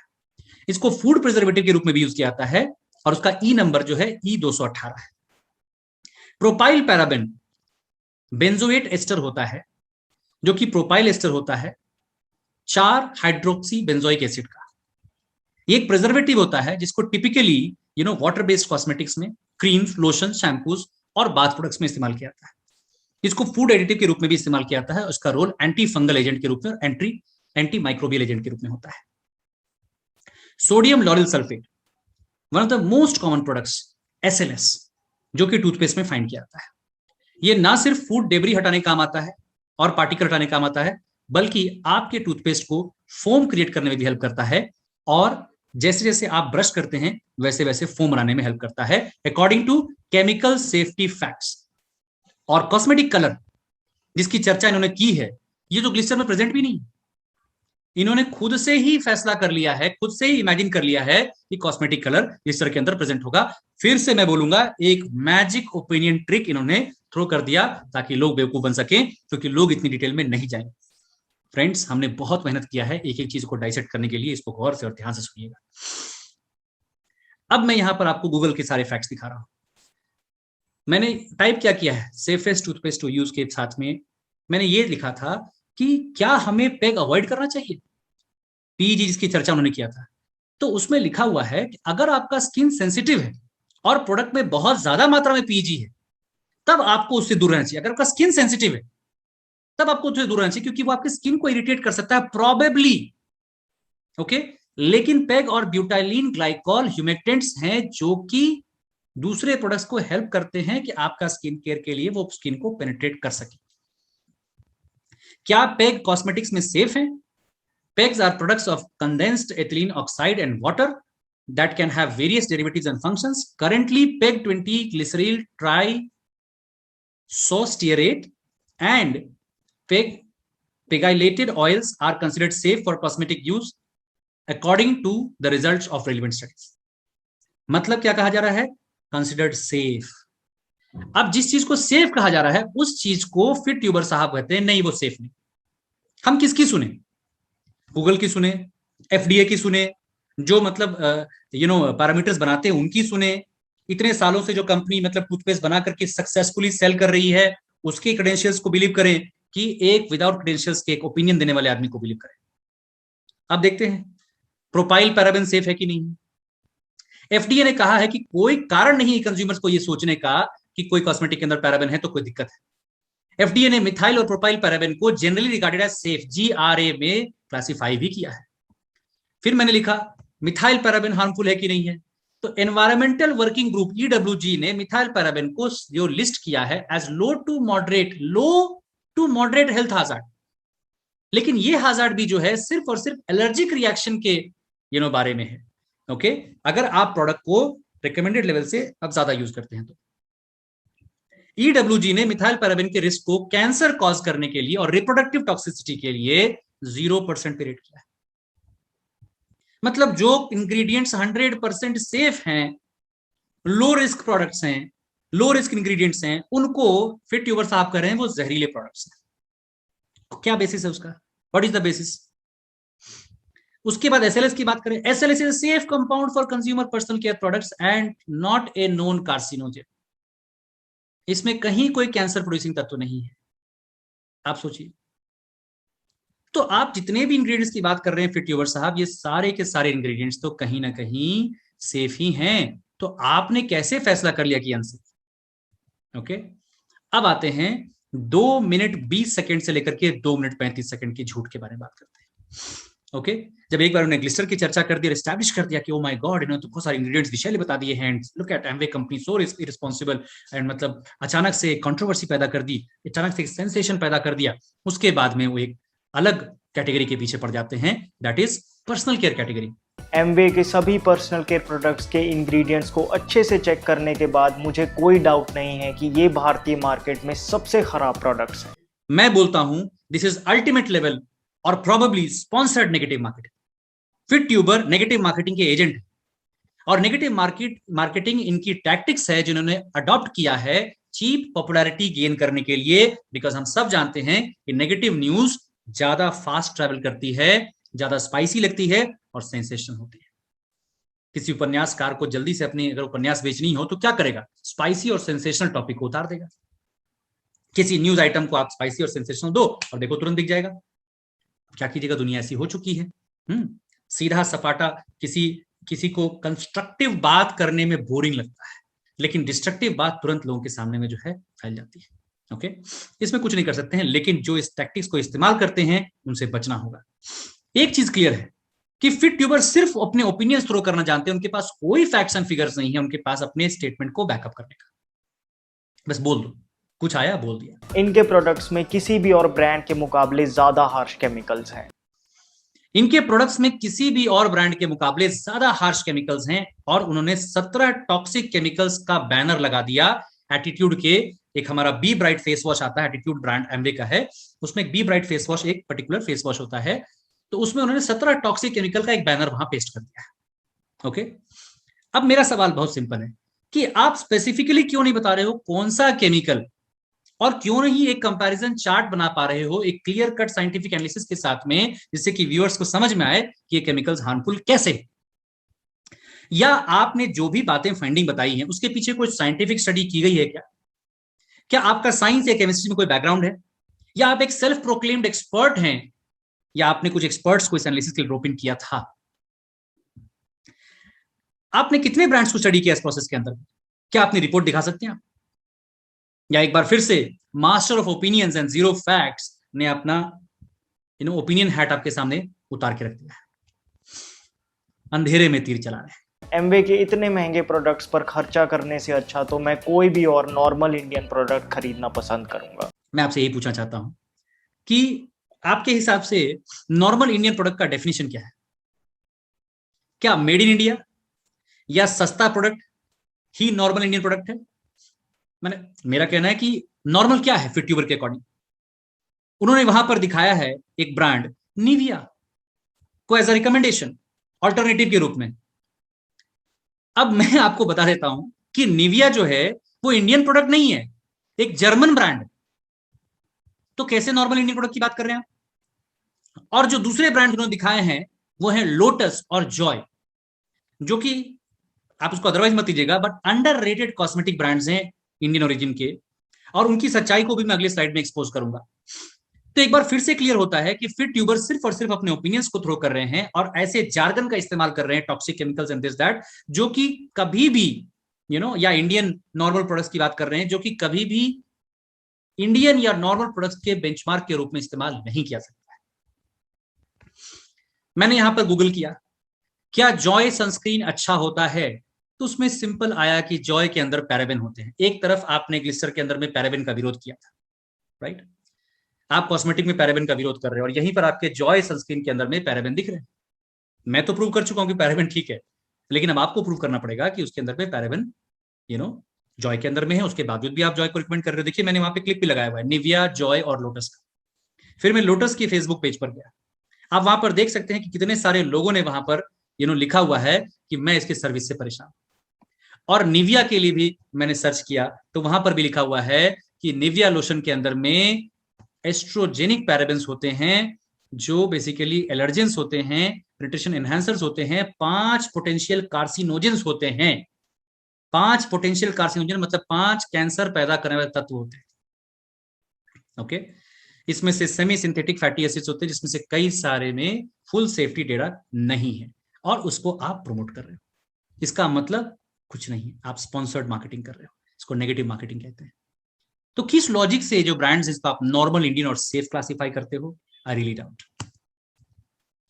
इसको फूड प्रिजर्वेटिव के रूप में भी यूज किया जाता है, और उसका ई नंबर जो है E218 है। प्रोपाइल पैराबेन बेंजोएट एस्टर होता है, जो कि प्रोपाइल एस्टर होता है 4 हाइड्रोक्सी बेंजोइक एसिड का। ये एक प्रिजर्वेटिव होता है जिसको टिपिकली वाटर बेस्ड कॉस्मेटिक्स में, क्रीम्स, लोशन, शैम्पूज और बाथ प्रोडक्ट्स में इस्तेमाल किया जाता है। इसको फूड एडिटिव के रूप में भी इस्तेमाल किया जाता है। उसका रोल एंटी फंगल एजेंट के रूप में और एंटी माइक्रोबियल एजेंट के रूप में होता है। Sodium lauryl sulphate, one of the most common products, SLS, जो कि टूथपेस्ट में फाइंड किया जाता है। ये ना सिर्फ फूड डेबरी हटाने काम आता है और पार्टिकल हटाने काम आता है, बल्कि आपके टूथपेस्ट को फोम क्रिएट करने में भी हेल्प करता है, और जैसे जैसे आप ब्रश करते हैं वैसे वैसे फोम बनाने में हेल्प करता है, according to chemical safety facts. और कॉस्मेटिक कलर जिसकी चर्चा इन्होंने की है, ये तो ग्लिसर में प्रेजेंट भी नहीं। इन्होंने खुद से ही फैसला कर लिया है, खुद से ही इमेजिन कर लिया है कि कॉस्मेटिक कलर ग्लिसर के अंदर प्रेजेंट होगा। फिर से मैं बोलूंगा, एक मैजिक ओपिनियन ट्रिक इन्होंने थ्रो कर दिया ताकि लोग बेवकूफ बन सके, क्योंकि लोग इतनी डिटेल में नहीं जाएंगे। फ्रेंड्स, हमने बहुत मेहनत किया है एक एक चीज को डाइसेक्ट करने के लिए, इसको गौर से और ध्यान से सुनिएगा। अब मैं यहां पर आपको गूगल के सारे फैक्ट्स दिखा रहा हूं। मैंने टाइप क्या किया है, सेफेस्ट टूथपेस्ट टू यूज के साथ में मैंने ये लिखा था कि क्या हमें पेग अवॉइड करना चाहिए, पीजी जिसकी चर्चा उन्होंने किया था। तो उसमें लिखा हुआ है कि अगर आपका स्किन सेंसिटिव है और प्रोडक्ट में बहुत ज्यादा मात्रा में पीजी है, तब आपको उससे दूर रहना चाहिए। अगर आपका स्किन सेंसिटिव है तब आपको उससे दूर रहना चाहिए, क्योंकि वो आपकी स्किन को इरिटेट कर सकता है प्रोबेबली। ओके, लेकिन पेग और ब्यूटाइलिन ग्लाइकॉल ह्यूमेक्टेंट्स हैं जो कि दूसरे प्रोडक्ट्स को हेल्प करते हैं कि आपका स्किन केयर के लिए वो स्किन को पेनिट्रेट कर सके। क्या पेग कॉस्मेटिक्स में सेफ है? Pegs are products of condensed ethylene oxide and water that can have various derivatives and functions. Currently, PEG 20 glyceryl trisostearate and pegilated oils are considered safe for cosmetic use according to the results of relevant studies. मतलब क्या कहा जा रहा है? Considered safe. अब जिस चीज को सेफ कहा जा रहा है उस चीज को फिर ट्यूबर साहब कहते हैं नहीं वो सेफ नहीं। हम किसकी सुने? गूगल की सुने, एफडीए की सुने, जो मतलब पैरामीटर्स बनाते हैं उनकी सुने, इतने सालों से जो कंपनी मतलब टूथपेस्ट बना करके सक्सेसफुली सेल कर रही है उसके क्रेडेंशियल्स को बिलीव करें, कि एक विदाउट क्रेडेंशियल्स के एक ओपिनियन देने वाले आदमी को बिलीव करें? अब देखते हैं प्रोपाइल पैराबेन सेफ है कि नहीं। एफडीए ने कहा है कि कोई कारण नहीं है कंज्यूमर्स को यह सोचने का कि कोई कॉस्मेटिक के अंदर पैराबेन है तो कोई दिक्कत है। एफडीए ने मिथाइल और प्रोपाइल पैराबेन को generally regarded as safe GRA में क्लासिफाई भी किया है। फिर मैंने लिखा मिथाइल पैराबेन हार्मफुल है कि नहीं है, तो एनवायरमेंटल वर्किंग ग्रुप ईडब्ल्यूजी ने मिथाइल पैराबेन को जो लिस्ट किया है as low to moderate health hazard. लेकिन ये हाजार्ड भी जो है सिर्फ और सिर्फ एलर्जिक रिएक्शन के बारे में है। ओके, अगर आप प्रोडक्ट को रिकमेंडेड लेवल से अब ज्यादा यूज करते हैं तो ईडब्ल्यूजी ने मिथाइल पैराबेन के रिस्क को कैंसर कॉज करने के लिए और रिप्रोडक्टिव टॉक्सिसिटी के लिए 0% पे रेट किया है। मतलब जो इंग्रेडिएंट्स 100% सेफ हैं, लो रिस्क प्रोडक्ट्स हैं, लो रिस्क इंग्रेडिएंट्स हैं, उनको फिर ट्यूबर साहब कर रहे हैं वो जहरीले प्रोडक्ट्स हैं। क्या बेसिस है उसका? What is the basis? उसके बाद एसएलएस की बात करें, SLS is safe compound for consumer personal care products and not a known carcinogen. इसमें कहीं कोई कैंसर प्रोड्यूसिंग तत्व नहीं है। आप सोचिए, तो आप जितने भी इंग्रेडिएंट्स की बात कर रहे हैं फिर ट्यूबर साहब, ये सारे के सारे इंग्रेडिएंट्स तो कहीं ना कहीं सेफ ही हैं। तो आपने कैसे फैसला कर लिया कि अनसेफ? ओके, अब आते हैं 2 मिनट 20 सेकंड से लेकर के 2 मिनट 35 सेकंड की झूठ के बारे में बात करते हैं। ओके, जब एक बार उन्होंने ग्लिसर की चर्चा कर दी, एस्टैब्लिश कर दिया कि ओ माय गॉड, इन्होंने तो बहुत सारे इंग्रेडिएंट्स विषय बता दिए हैं, look at Amway company so irresponsible, and मतलब अचानक से कंट्रोवर्सी पैदा कर दी, अचानक से सेंसेशन पैदा कर दिया। उसके बाद में वो एक अलग कैटेगरी के पीछे पड़ जाते हैं, that is personal care category. Amway के सभी पर्सनल केयर प्रोडक्ट्स के इंग्रेडिएंट्स को अच्छे से चेक करने के बाद मुझे कोई डाउट नहीं है कि ये भारतीय मार्केट में सबसे खराब प्रोडक्ट्स हैं। मैं बोलता हूं दिस इज अल्टीमेट लेवल और प्रोबेबली स्पॉन्सर्ड नेगेटिव मार्केटिंग। फिर ट्यूबर नेगेटिव मार्केटिंग के एजेंट है और नेगेटिव मार्केटिंग इनकी टैक्टिक्स है जिन्होंने अडॉप्ट किया है चीप पॉपुलैरिटी गेन करने के लिए। बिकॉज हम सब जानते हैं कि नेगेटिव न्यूज ज्यादा फास्ट ट्रैवल करती है, ज्यादा स्पाइसी लगती है और सेंसेशन होती है। किसी उपन्यासकार को जल्दी से अपनी अगर उपन्यास बेचनी हो तो क्या करेगा? स्पाइसी और सेंसेशनल टॉपिक को उतार देगा। किसी न्यूज आइटम को आप स्पाइसी और सेंसेशनल दो और देखो तुरंत दिख जाएगा। क्या कीजिएगा, दुनिया ऐसी हो चुकी है। सीधा सपाटा किसी को कंस्ट्रक्टिव बात करने में बोरिंग लगता है, लेकिन डिस्ट्रक्टिव बात तुरंत लोगों के सामने में जो है फैल जाती है। ओके, इसमें कुछ नहीं कर सकते हैं, लेकिन जो इस टैक्टिक्स को इस्तेमाल करते हैं उनसे बचना होगा। एक चीज क्लियर है कि फिट ट्यूबर सिर्फ अपने ओपिनियंस थ्रो करना जानते हैं, उनके पास कोई फैक्ट्स एंड फिगर्स नहीं है उनके पास अपने स्टेटमेंट को बैकअप करने का। बस बोल दो, कुछ आया बोल दिया। इनके प्रोडक्ट्स में किसी भी और ब्रांड के मुकाबले ज्यादा हार्श केमिकल्स हैं। इनके प्रोडक्ट्स में किसी भी और ब्रांड के मुकाबले ज्यादा हार्श केमिकल्स हैं और उन्होंने 17 टॉक्सिक केमिकल्स का बैनर लगा दिया एटीट्यूड के, एक हमारा बी ब्राइट फेस वॉश आता है, एटीट्यूड ब्रांड एमवे का है, उसमें एक बी ब्राइट फेस वॉश, एक पर्टिकुलर फेस वॉश होता है, तो उसमें उन्होंने 17 टॉक्सिक केमिकल का एक बैनर वहां पेस्ट कर दिया है। ओके, अब मेरा सवाल बहुत सिंपल है कि आप स्पेसिफिकली क्यों नहीं बता रहे हो कौन सा केमिकल, और क्यों नहीं एक कंपैरिजन चार्ट बना पा रहे हो एक क्लियर कट साइंटिफिक एनालिसिस के साथ में, जिससे कि व्यूअर्स को समझ में आए कि ये केमिकल्स हार्मफुल कैसे, या आपने जो भी बातें फाइंडिंग बताई हैं उसके पीछे कोई साइंटिफिक स्टडी की गई है क्या? क्या आपका साइंस या केमिस्ट्री में कोई बैकग्राउंड है, या आप एक सेल्फ प्रोक्लेम्ड एक्सपर्ट हैं, या आपने कुछ एक्सपर्ट्स को इस एनालिसिस के लिए ड्रॉप इन किया था? आपने कितने ब्रांड्स को स्टडी किया इस प्रोसेस के अंदर? क्या आपने रिपोर्ट दिखा सकते हैं आप? या एक बार फिर से master of opinions and zero facts ने अपना ओपिनियन हैट आपके सामने उतार के रख दिया है, अंधेरे में तीर चला रहे हैं। एमवे के इतने महंगे प्रोडक्ट्स पर खर्चा करने से अच्छा तो मैं कोई भी और नॉर्मल इंडियन प्रोडक्ट खरीदना पसंद करूंगा। मैं आपसे यही पूछना चाहता हूं कि आपके हिसाब से नॉर्मल इंडियन प्रोडक्ट का डेफिनेशन क्या है? क्या मेड इन इंडिया या सस्ता प्रोडक्ट ही नॉर्मल इंडियन प्रोडक्ट है? मेरा कहना है कि नॉर्मल क्या है फिट ट्यूबर के अकॉर्डिंग। उन्होंने वहां पर दिखाया है एक ब्रांड निविया को एज अ रिकमेंडेशन ऑल्टरनेटिव के रूप में। अब मैं आपको बता देता हूं कि निविया जो है वो इंडियन प्रोडक्ट नहीं है, एक जर्मन ब्रांड। तो कैसे नॉर्मल इंडियन प्रोडक्ट की बात कर रहे हैं आप? और जो दूसरे ब्रांड उन्होंने दिखाए हैं वो है लोटस और जॉय, जो कि आप उसको अदरवाइज मत लीजिएगा, बट अंडररेटेड कॉस्मेटिक ब्रांड्स हैं इंडियन ओरिजिन के, और उनकी सच्चाई को भी मैं अगले स्लाइड में एक्सपोज करूंगा। तो एक बार फिर से क्लियर होता है कि फिट ट्यूबर सिर्फ और सिर्फ अपने ओपिनियंस को थ्रो कर रहे हैं और ऐसे जार्गन का इस्तेमाल कर रहे हैं, toxic chemicals and this that, जो कि कभी भी या इंडियन नॉर्मल प्रोडक्ट्स की बात कर रहे हैं, जो कि कभी भी इंडियन या नॉर्मल प्रोडक्ट्स के बेंचमार्क के रूप में इस्तेमाल नहीं किया सकता है। मैंने यहां पर गूगल किया क्या जॉय सनस्क्रीन अच्छा होता है, तो उसमें सिंपल आया कि जॉय के अंदर पैराबेन होते हैं। एक तरफ आपने ग्लिसर के अंदर में पैराबेन का विरोध किया था, राइट? आप कॉस्मेटिक में पैराबेन का विरोध कर रहे हैं और यहीं पर आपके जॉय सनस्क्रीन के अंदर में पैराबेन दिख रहे हैं। मैं तो प्रूव कर चुका हूं कि पैराबेन ठीक है, लेकिन अब आपको प्रूव करना पड़ेगा कि उसके अंदर में पैराबेन जॉय के अंदर में है, उसके बावजूद भी आप जॉय को रिकमेंड कर रहे हो। देखिए मैंने वहां पे क्लिप भी लगाया हुआ है निविया, जॉय और लोटस का। फिर मैं लोटस की फेसबुक पेज पर गया, आप वहां पर देख सकते हैं कि कितने सारे लोगों ने वहां पर लिखा हुआ है कि मैं इसकी सर्विस से परेशान। और निविया के लिए भी मैंने सर्च किया तो वहां पर भी लिखा हुआ है कि निविया लोशन के अंदर में एस्ट्रोजेनिक पैराबेन्स होते हैं, जो बेसिकली एलर्जेंस होते हैं, न्यूट्रिशन एनहांसर्स होते हैं, 5 पोटेंशियल कार्सिनोजेंस होते हैं। 5 पोटेंशियल कार्सिनोजन मतलब 5 कैंसर पैदा करने वाले तत्व होते हैं। ओके, इसमें से सेमी सिंथेटिक फैटी एसिड्स होते हैं, जिसमें से कई सारे में फुल सेफ्टी डेटा नहीं है, और उसको आप प्रमोट कर रहे हो। इसका मतलब कुछ नहीं है, आप स्पॉन्सर्ड मार्केटिंग कर रहे हो, इसको नेगेटिव मार्केटिंग कहते हैं। तो किस लॉजिक से जो ब्रांड्स इसको आप नॉर्मल इंडियन और सेफ क्लासिफाई करते हो? I really doubt.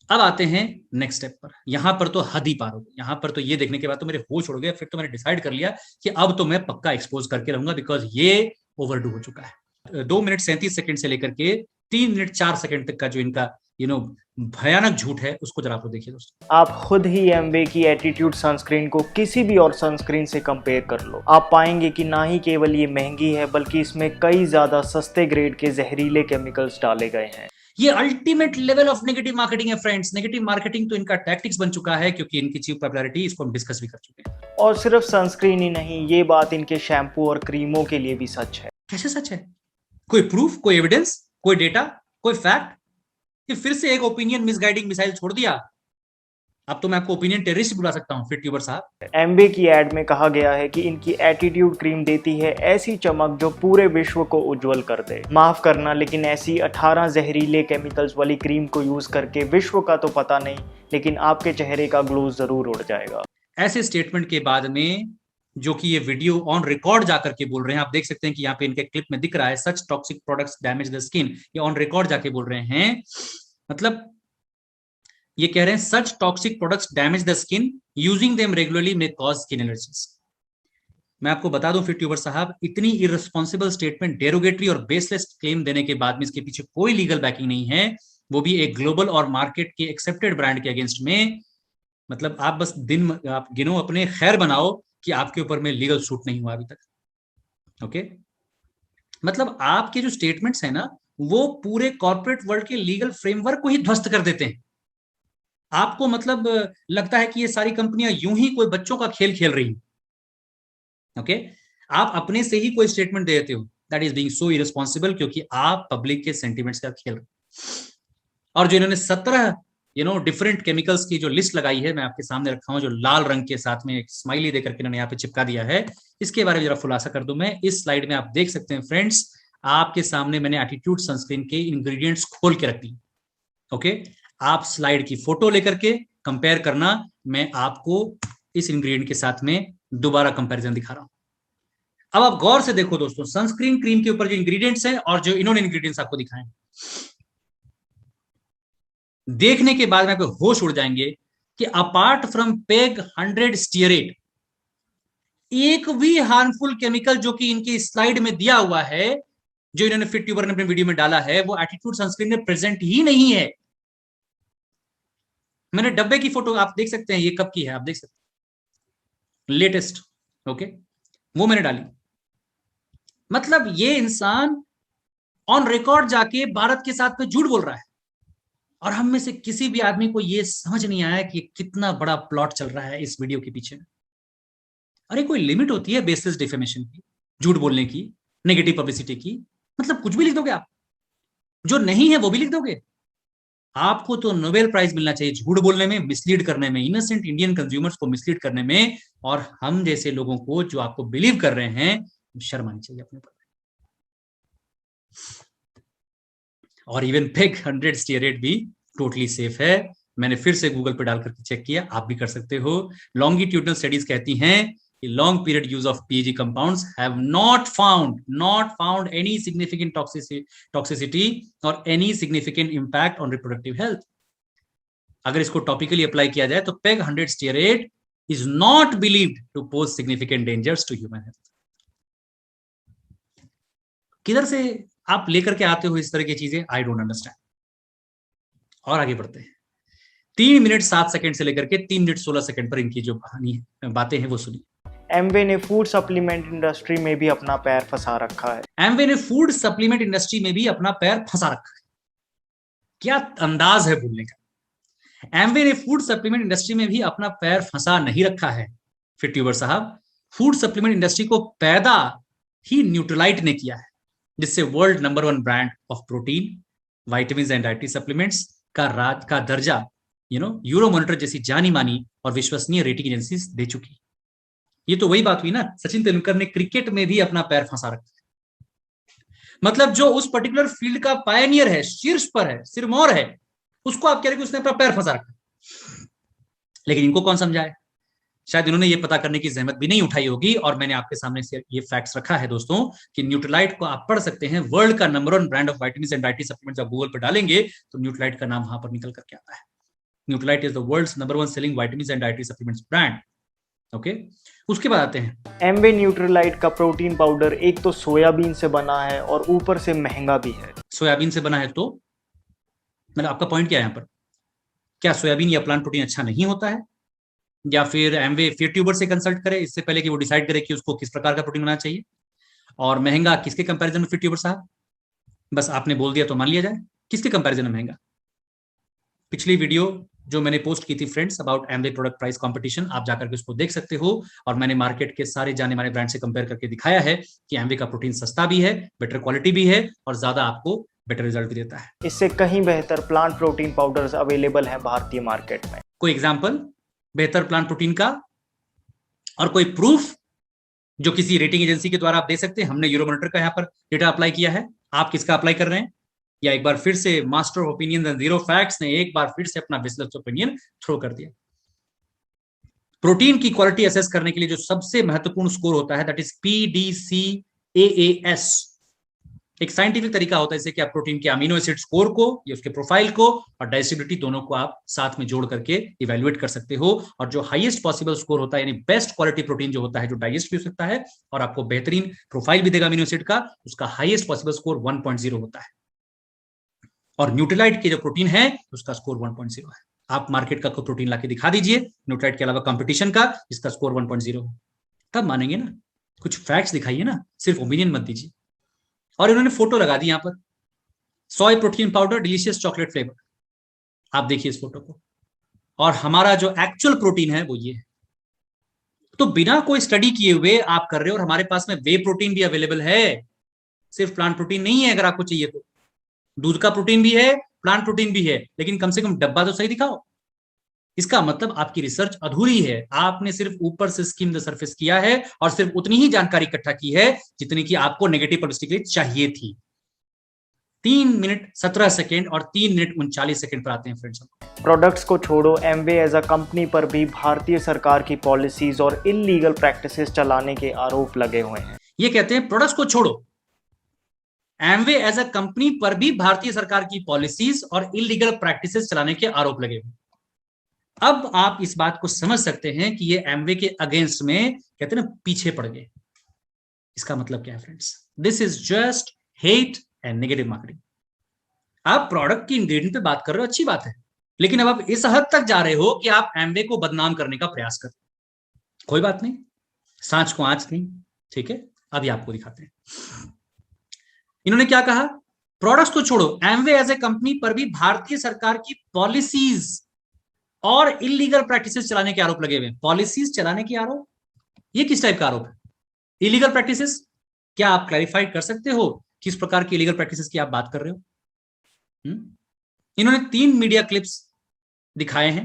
अब आते हैं नेक्स्ट स्टेप पर। यहां पर तो हद ही पार हो गई, यहां पर तो ये देखने के बाद तो मेरे होश उड़ गए। फिर तो मैंने डिसाइड कर लिया कि अब तो मैं पक्का एक्सपोज करके रहूंगा, बिकॉज ये ओवरडू हो चुका है। 2 मिनट 37 सेकंड से लेकर के 3 मिनट 4 सेकंड तक का जो इनका भयानक झूठ है, उसको जरा आप देखिए दोस्तों। आप खुद ही एमवे की एटीट्यूड सनस्क्रीन को किसी भी और सनस्क्रीन से कंपेयर कर लो, आप पाएंगे कि ना ही केवल ये महंगी है बल्कि इसमें कई ज्यादा सस्ते ग्रेड के जहरीले केमिकल्स डाले गए हैं। ये ultimate level of negative marketing है फ्रेंड्स। नेगेटिव मार्केटिंग तो इनका टैक्टिक्स बन चुका है, क्योंकि इनकी चीप पॉपुलैरिटी, इसको हम डिस्कस भी कर चुके हैं। और सिर्फ सनस्क्रीन ही नहीं, ये बात इनके शैम्पू और क्रीमों के लिए भी सच है। कैसे सच है? कोई प्रूफ, कोई एविडेंस, कोई डेटा, कोई फैक्ट? कि फिर से एक ओपिनियन मिसगाइडिंग मिसाइल छोड़ दिया। अब तो मैं आपको ओपिनियन टेररिस्ट बुला सकता हूं फिट ट्यूबर साहब। एमवे की एड में कहा गया है कि इनकी एटीट्यूड क्रीम देती है ऐसी चमक जो पूरे विश्व को उज्जवल कर दे। माफ करना, लेकिन ऐसी 18 जहरीले केमिकल्स वाली क्रीम को यूज करके विश्व का तो पता नहीं, लेकिन आपके चेहरे का ग्लो जरूर उड़ जाएगा। ऐसे स्टेटमेंट के बाद में, जो कि ये वीडियो ऑन रिकॉर्ड जाकर के बोल रहे हैं, आप देख सकते हैं कि यहाँ पे इनके क्लिप में दिख रहा है, such toxic products damage the skin. ये ऑन रिकॉर्ड जाके बोल रहे हैं, मतलब ये कह रहे हैं such toxic products damage the skin, using them regularly may cause skin allergies. मैं आपको बता दूं फिट ट्यूबर साहब, इतनी इररिस्पॉन्सिबल स्टेटमेंट, डेरोगेटरी और बेसलेस क्लेम देने के बाद में इसके पीछे कोई लीगल बैकिंग नहीं है, वो भी एक ग्लोबल और मार्केट के एक्सेप्टेड ब्रांड के अगेंस्ट में। मतलब आप बस दिन आप गिनो, अपने खैर बनाओ कि आपके ऊपर में लीगल सूट नहीं हुआ अभी तक। ओके, मतलब आपके जो स्टेटमेंट्स है ना, वो पूरे कॉर्पोरेट वर्ल्ड के लीगल फ्रेमवर्क को ही ध्वस्त कर देते हैं। आपको मतलब लगता है कि ये सारी कंपनियां यूं ही कोई बच्चों का खेल खेल रही हैं। ओके, आप अपने से ही कोई स्टेटमेंट दे देते हो, that is being so irresponsible, क्योंकि आप पब्लिक के सेंटिमेंट्स का खेल रहे। और जो इन्होंने 17 डिफरेंट केमिकल्स की जो लिस्ट लगाई है, मैं आपके सामने रखा हूं, जो लाल रंग के साथ में एक स्माइली देकर के इन्होंने यहाँ पे चिपका दिया है, इसके बारे में जरा खुलासा कर दूं मैं। इस स्लाइड में आप देख सकते हैं फ्रेंड्स, आपके सामने मैंने एटीट्यूड सनस्क्रीन के इंग्रेडिएंट्स खोल के रख दी। ओके, आप स्लाइड की फोटो लेकर के कंपेयर करना, मैं आपको इस इंग्रेडिएंट के साथ में दोबारा कंपैरिजन दिखा रहा हूं। अब आप गौर से देखो दोस्तों, सनस्क्रीन क्रीम के ऊपर जो इंग्रेडिएंट्स हैं और जो इन्होंने इंग्रेडिएंट्स आपको दिखाए, देखने के बाद में आपके होश उड़ जाएंगे कि अपार्ट फ्रॉम पेग 100 स्टीयरेट, एक भी हार्मफुल केमिकल जो कि इनकी स्लाइड में दिया हुआ है, जो इन्होंने फिट ट्यूबर ने अपने वीडियो में डाला है, वो एटीट्यूड सनस्क्रीन में प्रेजेंट ही नहीं है। मैंने डब्बे की फोटो आप देख सकते हैं, ये कब की है आप देख सकते हैं, लेटेस्ट। ओके, वो मैंने डाली। मतलब ये इंसान ऑन रिकॉर्ड जाके भारत के साथ में झूठ बोल रहा है, और हम में से किसी भी आदमी को ये समझ नहीं आया कि कितना बड़ा प्लॉट चल रहा है इस वीडियो के पीछे। अरे कोई लिमिट होती है बेसिस डिफेमेशन की, झूठ बोलने की, नेगेटिव पब्लिसिटी की। मतलब कुछ भी लिख दोगे आप, जो नहीं है वो भी लिख दोगे। आपको तो नोबेल प्राइज मिलना चाहिए झूठ बोलने में, मिसलीड करने में, इनोसेंट इंडियन कंज्यूमर्स को मिसलीड करने में, और हम जैसे लोगों को जो आपको बिलीव कर रहे हैं, शर्म आनी चाहिए अपने ऊपर। और इवन पेग 100 स्टीयरेट भी टोटली सेफ है। मैंने फिर से गूगल पे डाल करके चेक किया, आप भी कर सकते हो। लॉन्गिट्यूडनल स्टडीज कहती हैं कि long period use of PEG compounds have not found any significant toxicity और any significant impact on reproductive health. अगर इसको टॉपिकली अप्लाई किया जाए तो PEG 100 stearate is not believed to pose significant dangers to human health. किधर से आप लेकर के आते हो इस तरह की चीजें, आई डोंट अंडरस्टैंड। और आगे बढ़ते हैं। 3 मिनट 7 सेकंड से लेकर के 3 मिनट 16 सेकंड पर इनकी जो बातें हैं वो सुनिए। एमवे ने फूड सप्लीमेंट इंडस्ट्री में भी अपना पैर फंसा रखा है। एमवे ने फूड सप्लीमेंट इंडस्ट्री में भी अपना पैर फंसा रखा है। क्या अंदाज है बोलने का। एमवे ने फूड सप्लीमेंट इंडस्ट्री में भी अपना पैर फंसा नहीं रखा है फिर ट्यूबर साहब। फूड सप्लीमेंट इंडस्ट्री को पैदा ही न्यूट्रलाइट ने किया है, जिससे world number 1 brand of protein, vitamin and dietary supplements का दर्जा यूरो मॉनिटर जैसी जानी मानी और विश्वसनीय रेटिंग एजेंसी दे चुकी। ये तो वही बात हुई ना, सचिन तेंदुलकर ने क्रिकेट में भी अपना पैर फंसा रखा है। मतलब जो उस पर्टिकुलर फील्ड का पायनियर है, शीर्ष पर है, सिरमौर है, उसको आप कह रहे कि उसने अपना पैर फंसा रखा। लेकिन इनको कौन समझाए, शायद इन्होंने ये पता करने की जहमत भी नहीं उठाई होगी। और मैंने आपके सामने से ये फैक्ट्स रखा है दोस्तों कि न्यूट्रलाइट को आप पढ़ सकते हैं, वर्ल्ड का number 1 brand of vitamin and dietary supplements. आप गूगल पर डालेंगे तो न्यूट्रलाइट का नाम वहां पर निकल करके आता है। Nutrilite is the world's number 1 selling vitamin and dietary supplements brand. Okay, उसके बाद आते हैं एमवे न्यूट्रलाइट का प्रोटीन पाउडर एक तो सोयाबीन से बना है और ऊपर से महंगा भी है। सोयाबीन से बना है तो मतलब आपका पॉइंट क्या है यहाँ पर? क्या सोयाबीन या प्लांट प्रोटीन अच्छा नहीं होता है, या फिर एमवे फिर ट्यूबर से कंसल्ट करे इससे पहले कि वो डिसाइड करे कि उसको किस प्रकार का प्रोटीन बनाना चाहिए? और महंगा किसके कंपैरिजन में फिर ट्यूबर साहब? बस आपने बोल दिया तो मान लिया जाए, किसके कंपैरिजन में महंगा? पिछली वीडियो जो मैंने पोस्ट की थी friends about Amway product price competition, आप जाकर के उसको देख सकते हो। और मैंने मार्केट के सारे जाने माने ब्रांड से कंपेयर करके दिखाया है कि एमवे का प्रोटीन सस्ता भी है, बेटर क्वालिटी भी है, और ज्यादा आपको बेटर रिजल्ट भी देता है। इससे कहीं बेहतर प्लांट प्रोटीन पाउडर्स अवेलेबल हैं भारतीय मार्केट में। कोई एग्जाम्पल बेहतर प्लांट प्रोटीन का और कोई प्रूफ जो किसी रेटिंग एजेंसी के द्वारा आप दे सकते हैं? हमने यूरोमॉनिटर का यहाँ पर डेटा अप्लाई किया है, आप किसका अप्लाई कर रहे हैं? या एक बार फिर से master of opinion and zero facts ने एक बार फिर से अपना बिजनेस ओपिनियन थ्रो कर दिया। प्रोटीन की क्वालिटी असेस करने के लिए जो सबसे महत्वपूर्ण स्कोर होता है दैट इज PDCAAS। एक साइंटिफिक तरीका होता है इससे कि आप प्रोटीन के अमीनो एसिड स्कोर को या उसके प्रोफाइल को और डाइजेस्टिबिलिटी दोनों को आप साथ में जोड़ करके इवेल्युएट कर सकते हो। और जो हाईएस्ट पॉसिबल स्कोर होता है, यानी बेस्ट क्वालिटी प्रोटीन जो होता है, जो डाइजेस्ट भी हो सकता है और आपको बेहतरीन प्रोफाइल भी देगा अमीनो एसिड का, उसका हाईएस्ट पॉसिबल स्कोर 1.0 होता है। और न्यूट्रलाइट के जो प्रोटीन है उसका स्कोर 1.0 है। आप मार्केट का कोई प्रोटीन लाके दिखा दीजिए न्यूट्रलाइट के अलावा कंपटीशन का जिसका स्कोर 1.0 हो, तब मानेंगे ना। कुछ फैक्ट्स दिखाइए ना, सिर्फ ओपिनियन मत दीजिए। और इन्होंने फोटो लगा दी यहां पर, सोय protein powder delicious chocolate flavour. आप देखिए इस फोटो को, और हमारा जो एक्चुअल प्रोटीन है वो ये है। तो बिना कोई स्टडी किए हुए आप कर रहे हो, और हमारे पास में वे प्रोटीन भी अवेलेबल है, सिर्फ प्लांट प्रोटीन नहीं है। अगर आपको चाहिए तो दूध का प्रोटीन भी है, प्लांट प्रोटीन भी है, लेकिन कम से कम डब्बा तो सही दिखाओ। इसका मतलब आपकी रिसर्च अधूरी है, आपने सिर्फ ऊपर से स्किम द सरफेस किया है और सिर्फ उतनी ही जानकारी इकट्ठा की है जितनी कि आपको नेगेटिव पब्लिसिटी के लिए चाहिए थी। 3 मिनट 17 सेकेंड और 3 मिनट 39 सेकेंड पर आते हैं फ्रेंड्स। प्रोडक्ट्स को छोड़ो, एमवे एज अ कंपनी पर भी भारतीय सरकार की पॉलिसीज और इलीगल प्रैक्टिसेस चलाने के आरोप लगे हुए हैं। ये कहते हैं प्रोडक्ट्स को छोड़ो, एमवे एज अ कंपनी पर भी भारतीय सरकार की पॉलिसीज और इलीगल प्रैक्टिसेस चलाने के आरोप लगे हुए। अब आप इस बात को समझ सकते हैं कि ये एमवे के अगेंस्ट में कहते हैं ना पीछे पड़ गए। इसका मतलब क्या है friends? This is just hate and negative marketing. आप प्रोडक्ट की इंग्रेडिएंट पे बात कर रहे हो, अच्छी बात है, लेकिन अब आप इस हद तक जा रहे हो कि आप एमवे को बदनाम करने का प्रयास कर। कोई बात नहीं, सांच को आंच नहीं, ठीक है। अभी आपको दिखाते हैं इन्होंने क्या कहा। प्रोडक्ट्स को छोड़ो, एमवे एज ए कंपनी पर भी भारतीय सरकार की पॉलिसीज और इलीगल प्रैक्टिसेस चलाने के आरोप लगे हुए। पॉलिसीज चलाने के आरोप, ये किस टाइप का आरोप है? इलीगल प्रैक्टिसेस, क्या आप क्लैरिफाइड कर सकते हो किस प्रकार की इलीगल प्रैक्टिसेस की आप बात कर रहे हो? इन्होंने 3 मीडिया क्लिप्स दिखाए हैं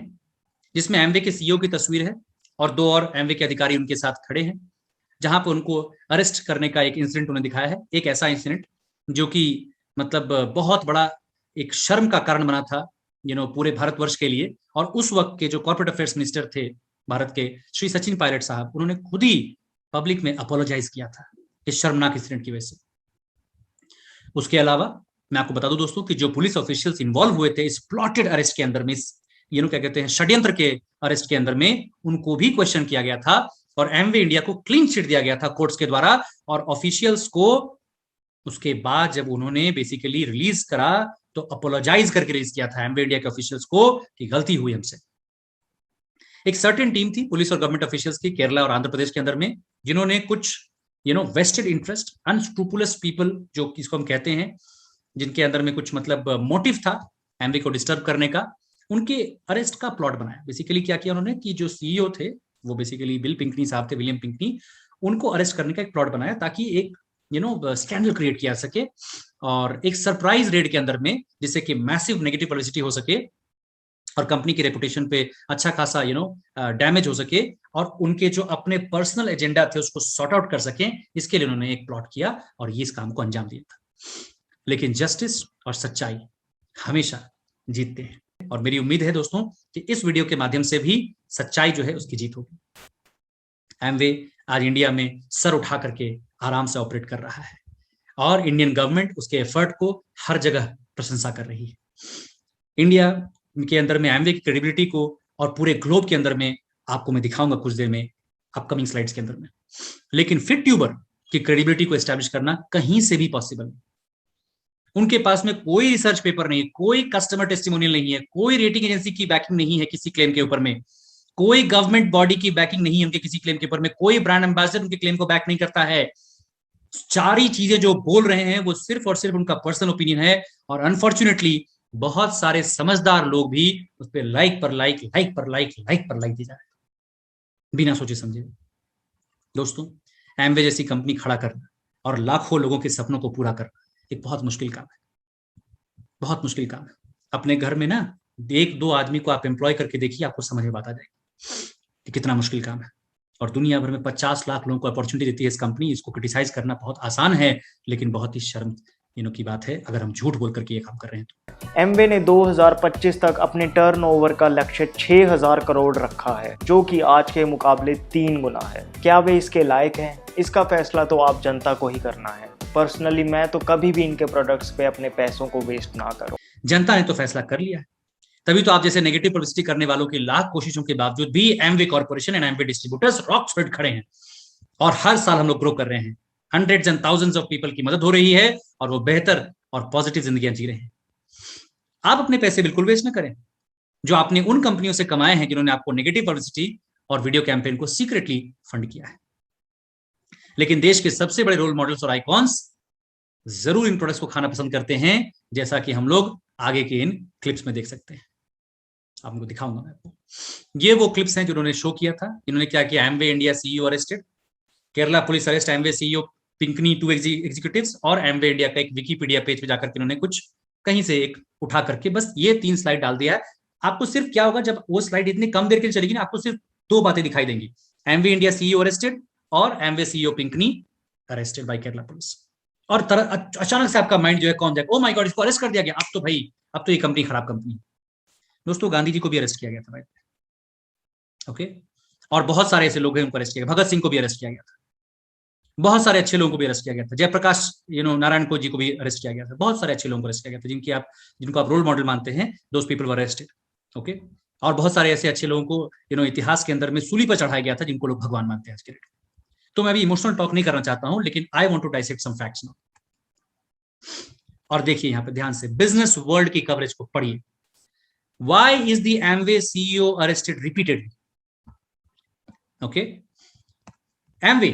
जिसमें एमवे के सीईओ की तस्वीर है और 2 और एमवे के अधिकारी उनके साथ खड़े हैं, जहां पर उनको अरेस्ट करने का एक इंसिडेंट उन्होंने दिखाया है। एक ऐसा इंसिडेंट जो कि मतलब बहुत बड़ा एक शर्म का कारण बना था पूरे भारतवर्ष के लिए। और उस वक्त के जो कॉर्पोरेट अफेयर्स मिनिस्टर थे भारत के, श्री सचिन पायलट साहब, उन्होंने खुद ही पब्लिक में अपोलोजाइज किया था इस शर्मनाक इंसिडेंट की वजह से। उसके अलावा मैं आपको बता दूं दोस्तों कि जो पुलिस ऑफिशियल्स इन्वॉल्व हुए थे इस प्लॉटेड अरेस्ट के अंदर में, क्या कहते हैं, षड्यंत्र के अरेस्ट के अंदर में, उनको भी क्वेश्चन किया गया था और एमवे इंडिया को क्लीन चिट दिया गया था कोर्ट्स के द्वारा। और ऑफिशियल्स को उसके बाद जब उन्होंने बेसिकली रिलीज करा तो अपोलोजाइज करके रिलीज किया था एमवे इंडिया के ऑफिशियल्स को कि गलती हुई हमसे। एक सर्टेन टीम थी पुलिस और गवर्नमेंट ऑफिशियल्स की केरला और आंध्र प्रदेश के अंदर में, जिन्होंने कुछ वेस्टेड इंटरेस्ट, अनस्क्रूपुलस पीपल जो इसको हम कहते हैं, जिनके अंदर में कुछ मतलब मोटिव था एमवे को डिस्टर्ब करने का, उनके अरेस्ट का प्लॉट बनाया। बेसिकली क्या किया उन्होंने कि जो सीईओ थे वो बेसिकली बिल पिंकनी साहब थे, विलियम पिंकनी, उनको अरेस्ट करने का एक प्लॉट बनाया ताकि एक स्कैंडल क्रिएट किया सके और एक सरप्राइज रेड के अंदर में, जिससे कि मैसिव नेगेटिव पब्लिसिटी हो सके और कंपनी की रेपुटेशन पे अच्छा खासा डैमेज हो सके और उनके जो अपने पर्सनल एजेंडा थे उसको सॉर्ट आउट कर सके। इसके लिए उन्होंने एक प्लॉट किया और ये इस काम को अंजाम दिया था। लेकिन जस्टिस और सच्चाई हमेशा जीतते हैं और मेरी उम्मीद है दोस्तों कि इस वीडियो के माध्यम से भी सच्चाई जो है उसकी जीत होगी। एमवे आज इंडिया में सर उठा करके आराम से ऑपरेट कर रहा है और इंडियन गवर्नमेंट उसके एफर्ट को हर जगह प्रशंसा कर रही है। इंडिया के अंदर में एमवे की क्रेडिबिलिटी को और पूरे ग्लोब के अंदर में आपको मैं दिखाऊंगा कुछ देर में अपकमिंग स्लाइड्स के अंदर में। लेकिन फिट ट्यूबर की क्रेडिबिलिटी को एस्टैब्लिश करना कहीं से भी पॉसिबल नहीं। उनके पास में कोई रिसर्च पेपर नहीं, कोई कस्टमर टेस्टिमोनियल नहीं है, कोई रेटिंग एजेंसी की बैकिंग नहीं है किसी क्लेम के ऊपर में, कोई गवर्नमेंट बॉडी की बैकिंग नहीं है उनके किसी क्लेम के ऊपर में, कोई ब्रांड एम्बेसडर उनके क्लेम को बैक नहीं करता है। सारी चीजें जो बोल रहे हैं वो सिर्फ और सिर्फ उनका पर्सनल ओपिनियन है और अनफॉर्चुनेटली बहुत सारे समझदार लोग भी उस पर लाइक पर लाइक, लाइक पर लाइक, लाइक पर लाइक दे जा रहे हैं बिना सोचे समझे। दोस्तों, एमवे जैसी कंपनी खड़ा करना और लाखों लोगों के सपनों को पूरा करना एक बहुत मुश्किल काम है, बहुत मुश्किल काम है। अपने घर में ना 1-2 आदमी को आप एम्प्लॉय करके देखिए, आपको समझ में बात आ जाएगी कि कितना मुश्किल काम है। और दुनिया भर में 50 लाख लोगों को अपॉर्चुनिटी देती है इस कंपनी। इसको क्रिटिसाइज करना बहुत आसान है लेकिन बहुत ही शर्म की बात है अगर हम झूठ बोल करके ये काम कर रहे हैं तो। एमवे ने 2025 तक अपने टर्नओवर का लक्ष्य 6000 करोड़ रखा है, जो कि आज के मुकाबले 3 गुना है। क्या वे इसके लायक हैं? इसका फैसला तो आप जनता को ही करना है। पर्सनली मैं तो कभी भी इनके प्रोडक्ट्स पे अपने पैसों को वेस्ट ना करूं। जनता ने तो फैसला कर लिया है, तभी तो आप जैसे नेगेटिव पब्लिसिटी करने वालों की लाख कोशिशों के बावजूद भी Amway corporation and Amway distributors rock solid खड़े हैं और हर साल हम लोग ग्रो कर रहे हैं। Hundreds and thousands of people की मदद हो रही है और वो बेहतर और पॉजिटिव जिंदगियां जी रहे हैं। आप अपने पैसे बिल्कुल वेस्ट न करें जो आपने उन कंपनियों से कमाए हैं जिन्होंने आपको नेगेटिव पब्लिसिटी और वीडियो कैंपेन को सीक्रेटली फंड किया है। लेकिन देश के सबसे बड़े रोल मॉडल्स और आइकॉन्स जरूर इन प्रोडक्ट्स को खाना पसंद करते हैं, जैसा कि हम लोग आगे के इन क्लिप्स में देख सकते हैं। आपको दिखाऊंगा मैं आपको। ये वो क्लिप्स हैं जो उन्होंने शो किया था। इन्होंने क्या किया, Amway India CEO arrested, Kerala police arrest Amway CEO पिंकनी 2 executives, और एमवे इंडिया का एक विकीपीडिया पेज पे जाकर के इन्होंने कुछ कहीं से एक उठा करके बस ये 3 स्लाइड डाल दिया है। आपको सिर्फ क्या होगा, जब वो स्लाइड इतनी कम देर के लिए चलेगी ना, आपको सिर्फ 2 बातें दिखाई देंगी, एमवे इंडिया सीईओ अरेस्टेड और Amway CEO पिंकनी arrested bye Kerala police. और अचानक से आपका माइंड जो है कौन जाएगा, ओ माय गॉड, इसको अरेस्ट कर दिया गया, अब तो भाई अब तो ये कंपनी खराब कंपनी। दोस्तों गांधी जी को भी अरेस्ट किया गया था भाई, ओके, और बहुत सारे ऐसे लोग हैं उनको अरेस्ट किया गया, भगत सिंह को भी अरेस्ट किया गया था, बहुत सारे अच्छे लोगों को भी अरेस्ट किया गया था, जयप्रकाश नारायण को जी को भी अरेस्ट किया गया था, बहुत सारे अच्छे लोगों को अरेस्ट किया गया था जिनको आप रोल मॉडल मानते हैं, those people were arrested, okay. और बहुत सारे ऐसे अच्छे लोगों को इतिहास के अंदर में सूली पर चढ़ाया गया था, जिनको लोग भगवान मानते हैं आज के डेट। तो मैं अभी इमोशनल टॉक नहीं करना चाहता हूं, लेकिन I want to dissect some facts now. और देखिए यहां पे ध्यान से बिजनेस वर्ल्ड की कवरेज को पढ़िए। Why is the Amway CEO arrested repeatedly? Okay, Amway,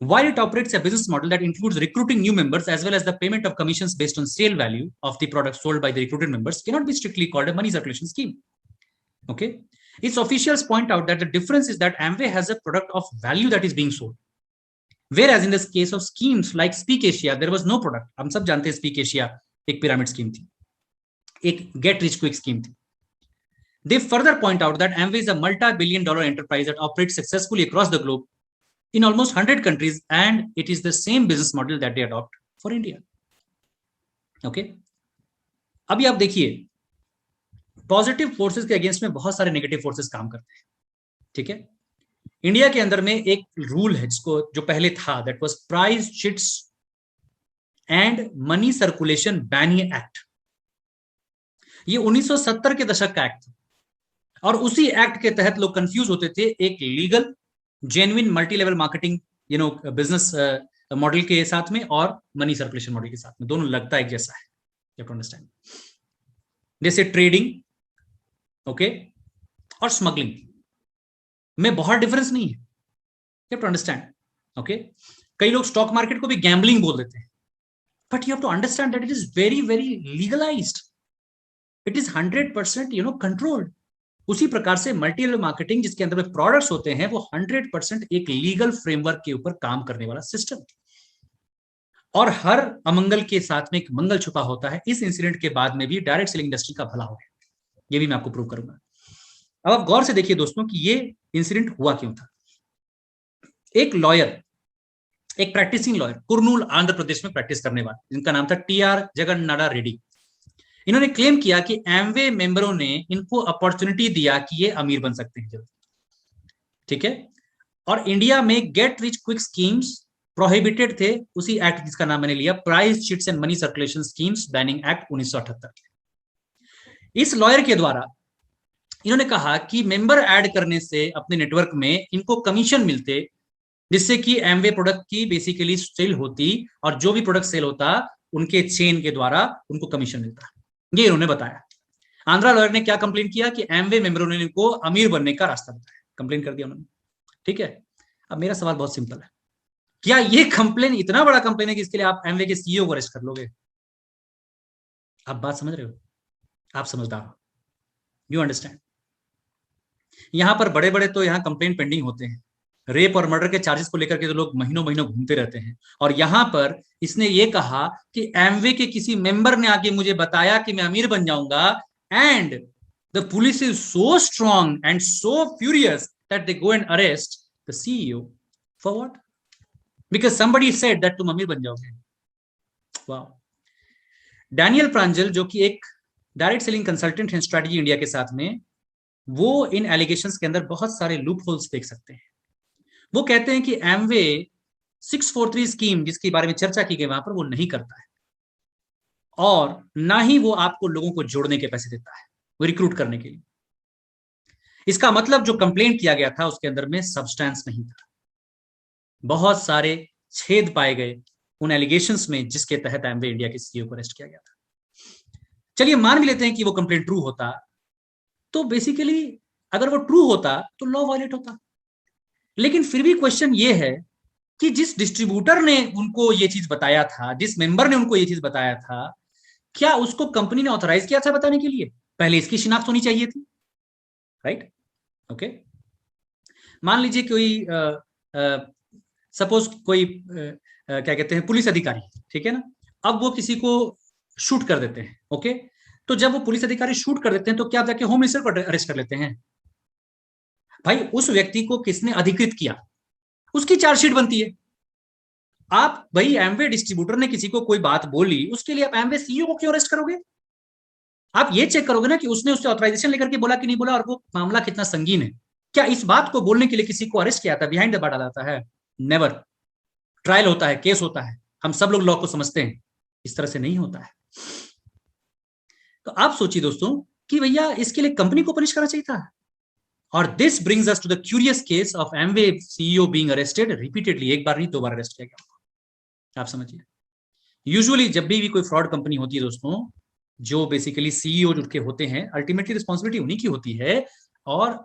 while it operates a business model that includes recruiting new members as well as the payment of commissions based on sale value of the products sold by the recruited members, cannot be strictly called a money circulation scheme. Okay, its officials point out that the difference is that Amway has a product of value that is being sold, whereas in this case of schemes like Speak Asia, there was no product. हम सब जानते हैं Speak Asia एक pyramid scheme थी, एक get rich quick scheme थी। They further point out that Amway is a multi-billion-dollar enterprise that operates successfully across the globe in almost 100 countries, and it is the same business model that they adopt for India. Okay? अभी आप देखिए, positive forces के against में बहुत सारे negative forces काम करते हैं, ठीक है। इंडिया के अंदर में एक रूल है जिसको जो पहले था, that was price chits and money circulation banning act. ये 1970 के दशक का एक्ट था, और उसी एक्ट के तहत लोग कंफ्यूज होते थे एक legal genuine multi level marketing business model के साथ में और मनी सर्कुलेशन मॉडल के साथ में, दोनों लगता एक जैसा है, यू हैव टू अंडरस्टैंड। जैसे ट्रेडिंग, ओके, और स्मगलिंग में बहुत डिफरेंस नहीं है, you have to understand, okay. कई लोग स्टॉक मार्केट को भी गैम्बलिंग बोल देते हैं, but you have to understand that it is very very legalised, it is 100% controlled. उसी प्रकार से मल्टी लेवल मार्केटिंग जिसके अंदर में प्रोडक्ट्स होते हैं, वो 100% एक लीगल फ्रेमवर्क के ऊपर काम करने वाला सिस्टम, और हर अमंगल के साथ में एक मंगल छुपा होता है। इस इंसिडेंट के बाद में भी डायरेक्ट सेलिंग इंडस्ट्री का भला हो गया, ये भी मैं आपको प्रूव करूंगा। अब आप गौर से देखिए दोस्तों कि ये इंसिडेंट हुआ क्यों था। एक लॉयर, एक प्रैक्टिसिंग लॉयर, कुरनूल आंध्र प्रदेश में प्रैक्टिस करने वाला, जिनका नाम था टीआर जगन्नाडा रेड्डी, इन्होंने क्लेम किया कि एमवे मेंबरों ने इनको अपॉर्चुनिटी दिया कि ये अमीर बन सकते हैं जल्दी, ठीक है। और इंडिया में get rich quick schemes prohibited थे, उसी एक्ट जिसका नाम मैंने लिया, price chits and money circulation schemes banning act 1978। इस लॉयर के द्वारा इन्होंने कहा कि मेंबर ऐड करने से अपने नेटवर्क में इनको कमीशन मिलते, जिससे कि एमवे प्रोडक्ट की बेसिकली सेल होती, और जो भी प्रोडक्ट सेल होता उनके चेन के द्वारा उनको कमीशन मिलता, ये इन्होंने बताया। आंध्रा लॉयर ने क्या कंप्लेन किया कि एमवे मेंबरों ने इनको अमीर बनने का रास्ता बताया, कंप्लेन कर दिया उन्होंने, ठीक है। अब मेरा सवाल बहुत सिंपल है, क्या ये कंप्लेन इतना बड़ा कंप्लेन है कि इसके लिए आप एमवे के सीईओ को अरेस्ट कर लोगे? आप बात समझ रहे हो? आप समझदार हो, यू अंडरस्टैंड। यहां पर बड़े बड़े तो यहां कंप्लेन पेंडिंग होते हैं, रेप और मर्डर के चार्जेस को लेकर के तो लोग महीनों महीनों घूमते रहते हैं, और यहां पर इसने ये कहा कि एमवे के किसी मेंबर ने आके मुझे बताया कि मैं अमीर बन जाऊंगा, and the police is so strong and so furious that they go and arrest the CEO for what? Because somebody said that तुम अमीर बन जाओगे। वाह। डैनियल प्रांजल, जो कि एक डायरेक्ट सेलिंग कंसल्टेंट है स्ट्रेटजी इंडिया के साथ में, वो इन एलिगेशंस के अंदर बहुत सारे लूप होल्स देख सकते हैं। वो कहते हैं कि एमवे 643 स्कीम जिसके बारे में चर्चा की गई वहां पर वो नहीं करता है, और ना ही वो आपको लोगों को जोड़ने के पैसे देता है, वो रिक्रूट करने के लिए। इसका मतलब जो कंप्लेंट किया गया था उसके अंदर में सब्सटेंस नहीं था, बहुत सारे छेद पाए गए उन एलिगेशंस में जिसके तहत एमवे इंडिया के सीईओ को अरेस्ट किया गया था। चलिए मान भी लेते हैं कि वो कंप्लेंट ट्रू होता, तो बेसिकली अगर वो ट्रू होता तो लॉ वायलेट होता, लेकिन फिर भी क्वेश्चन ये है कि जिस डिस्ट्रीब्यूटर ने उनको ये चीज बताया था, जिस मेंबर ने उनको ये चीज बताया था, क्या उसको कंपनी ने ऑथराइज किया था बताने के लिए? पहले इसकी शिनाख्त होनी चाहिए थी, राइट? ओके, मान लीजिए कोई सपोज कोई क्या कहते हैं, पुलिस अधिकारी, ठीक है ना, अब वो किसी को शूट कर देते हैं, ओके, तो जब वो पुलिस अधिकारी शूट कर देते हैं तो क्या आप जाके होम मिनिस्टर को अरेस्ट कर लेते हैं? भाई उस व्यक्ति को किसने अधिकृत किया, उसकी चार्जशीट बनती है। आप भाई एमवे डिस्ट्रीब्यूटर ने किसी को कोई बात बोली, उसके लिए आप एमवे सीईओ को क्यों अरेस्ट करोगे? आप ये चेक करोगे ना कि उसने उससे ऑथराइजेशन लेकर के बोला कि नहीं बोला, और वो मामला कितना संगीन है। क्या इस बात को बोलने के लिए किसी को अरेस्ट किया था, बिहाइंड द बार डाला जाता है? नेवर। ट्रायल होता है, केस होता है, हम सब लोग लॉ को समझते हैं, इस तरह से नहीं होता है। तो आप सोचिए दोस्तों कि भैया इसके लिए कंपनी को पनिश करना चाहिए था। और this brings us to the curious case of Amway CEO being arrested repeatedly, एक बार नहीं 2 बार अरेस्ट किया गया। आप समझिए, यूजुअली जब भी कोई फ्रॉड कंपनी होती है दोस्तों, जो बेसिकली सीईओ उनके होते हैं, अल्टीमेटली रिस्पॉन्सिबिलिटी उन्हीं की होती है। और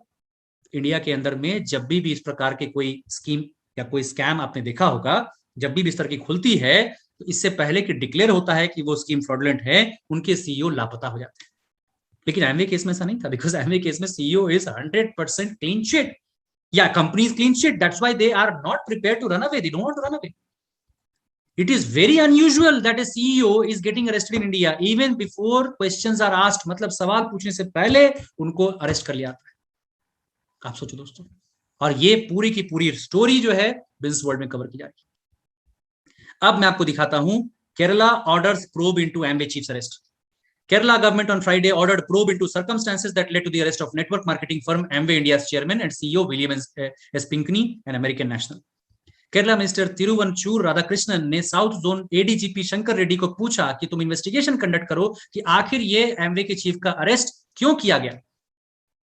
इंडिया के अंदर में जब भी इस प्रकार के कोई स्कीम या कोई स्कैम आपने देखा होगा, जब भी इस तरह की खुलती है, तो इससे पहले कि डिक्लेयर होता है कि वो स्कीम फ्रॉडलेंट है, उनके सीईओ लापता हो जाते हैं। लेकिन एमवे केस में ऐसा नहीं था, बिकॉज एमवे केस में सीईओ इज 100% क्लीन शीट, या company is clean sheet, that's why they are not prepared to run away, they don't want to run away. It is very unusual that a CEO is getting arrested in India even before questions are asked, मतलब सवाल पूछने से पहले उनको arrest कर लिया जाता है। आप सोचो दोस्तों, और ये पूरी की पूरी स्टोरी जो है बिजनेस वर्ल्ड में कवर की जा रही है। अब मैं आपको दिखाता हूं, Kerala orders probe into Amway chief arrest. Kerala government on Friday ordered probe into circumstances that led to the arrest of network marketing firm Amway India's chairman and CEO William S. Pinkney, an American national. Kerala minister Thiruvanchoor Radhakrishnan ने south zone ADGP Shankar Reddy को पूछा कि तुम investigation conduct करो कि आखिर ये Amway के चीफ का अरेस्ट क्यों किया गया,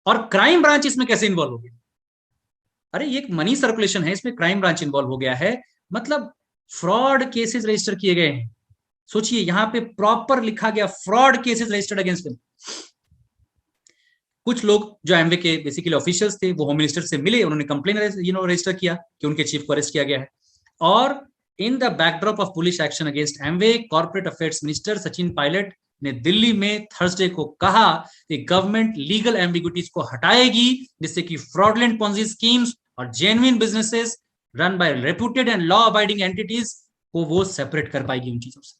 और क्राइम ब्रांच इसमें कैसे इन्वॉल्व हो गया। अरे ये एक मनी सर्कुलेशन है, इसमें क्राइम ब्रांच इन्वॉल्व हो गया है, मतलब फ्रॉड केसेस रजिस्टर किए गए हैं। सोचिए, यहां पे प्रॉपर लिखा गया fraud cases registered against him. कुछ लोग जो एमवे के बेसिकली ऑफिशियल्स थे, वो होम मिनिस्टर से मिले, उन्होंने कंप्लेन रजिस्टर किया कि उनके चीफ को अरेस्ट किया गया है। और in the backdrop of police action against Amway, corporate affairs minister Sachin Pilot ने दिल्ली में थर्सडे को कहा कि गवर्नमेंट लीगल एम्बिग्यूटीज को हटाएगी, जिससे कि फ्रॉडलेंट पॉन्जी स्कीम्स और genuine businesses run by reputed and law abiding entities को वो सेपरेट कर पाएगी उन चीजों से।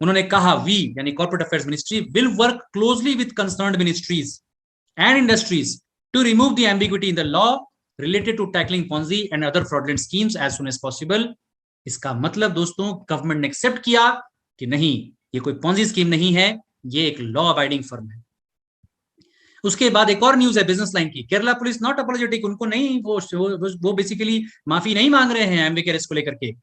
उन्होंने कहा, वी यानी corporate affairs ministry will work closely with concerned ministries and industries to remove the ambiguity in the law related to tackling Ponzi and other fraudulent schemes as soon as possible. इसका मतलब दोस्तों, government ने accept किया कि नहीं, ये कोई Ponzi scheme नहीं है, ये एक लॉ अबाइडिंग फर्म है। उसके बाद एक और न्यूज है बिजनेस लाइन की, केरला पुलिस नॉट अपोलोजेटिक, उनको नहीं, वो बेसिकली माफी नहीं मांग रहे हैं एमवे के अरेस्ट को लेकर के।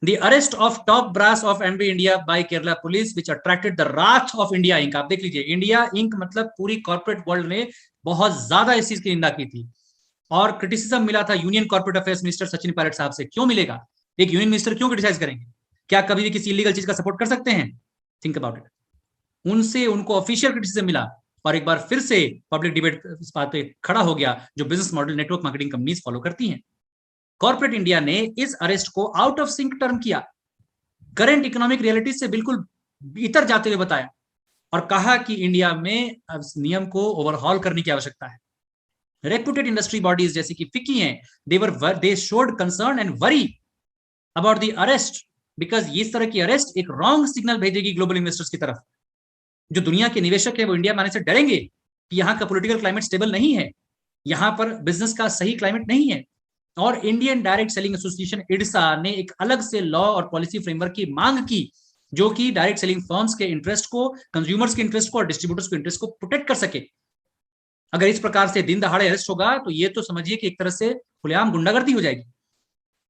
The arrest of top brass of Amway India by Kerala Police, which attracted the wrath of India Inc. आप देख लीजिए, इंडिया इंक मतलब पूरी कॉर्पोरेट वर्ल्ड ने बहुत ज्यादा इस चीज की निंदा की थी, और क्रिटिसिज्म मिला था union corporate affairs minister Sachin Pilot साहब से। क्यों मिलेगा, एक यूनियन मिनिस्टर क्यों क्रिटिसाइज करेंगे? क्या कभी भी किसी इलीगल चीज का सपोर्ट कर सकते हैं? Think about it. उनसे उनको ऑफिशियल क्रिटिसिज्म मिला, और एक बार फिर से पब्लिक डिबेट इस बात पे खड़ा हो गया जो business model network marketing companies follow करती हैं। कॉर्पोरेट इंडिया ने इस अरेस्ट को आउट ऑफ सिंक टर्म किया, करंट इकोनॉमिक रियलिटी से बिल्कुल इतर जाते हुए बताया, और कहा कि इंडिया में नियम को ओवरहॉल करने की आवश्यकता है। रेप्यूटेड इंडस्ट्री बॉडीज जैसे कि फिक्की हैं, they showed concern and worry about the arrest, because इस तरह की अरेस्ट एक रॉन्ग सिग्नल भेजेगी ग्लोबल इन्वेस्टर्स की तरफ। जो दुनिया के निवेशक है वो इंडिया में आने से डरेंगे कि यहाँ का पॉलिटिकल क्लाइमेट स्टेबल नहीं है, यहाँ पर बिजनेस का सही क्लाइमेट नहीं है। और इंडियन डायरेक्ट सेलिंग एसोसिएशन इडसा ने एक अलग से लॉ और पॉलिसी फ्रेमवर्क की मांग की, जो कि डायरेक्ट सेलिंग फर्म्स के इंटरेस्ट को, कंज्यूमर्स के इंटरेस्ट को और डिस्ट्रीब्यूटर्स के इंटरेस्ट को प्रोटेक्ट कर सके। अगर इस प्रकार से दिन दहाड़े अरेस्ट होगा तो ये तो समझिए कि एक तरह से खुलेआम गुंडागर्दी हो जाएगी।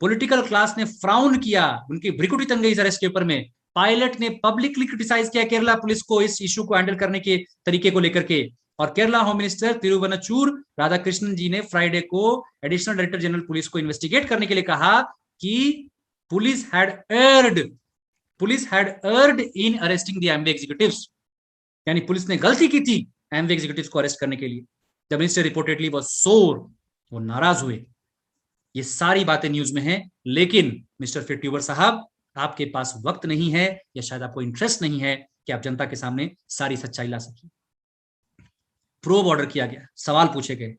पॉलिटिकल क्लास ने फ्राउन किया, उनकी भ्रिकुटी तंग गई इस अरेस्ट के ऊपर में। पायलट ने पब्लिकली क्रिटिसाइज किया केरला पुलिस को इस इशू को हैंडल करने के तरीके को लेकर के, और केरला होम मिनिस्टर तिरुवनचूर राधाकृष्णन जी ने फ्राइडे को एडिशनल डायरेक्टर जनरल पुलिस को इन्वेस्टिगेट करने के लिए कहा कि police had erred in arresting the Amway executives, यानी पुलिस ने गलती की थी एमवे एग्जीक्यूटिव्स को अरेस्ट करने के लिए। द मिनिस्टर रिपोर्टेडली वाज सोर, वो नाराज हुए। ये सारी बातें न्यूज में हैं, लेकिन मिस्टर फिट ट्यूबर साहब, आपके पास वक्त नहीं है या शायद आपको इंटरेस्ट नहीं है कि आप जनता के सामने सारी सच्चाई ला सकिए। प्रोब ऑर्डर किया गया, सवाल पूछे गए।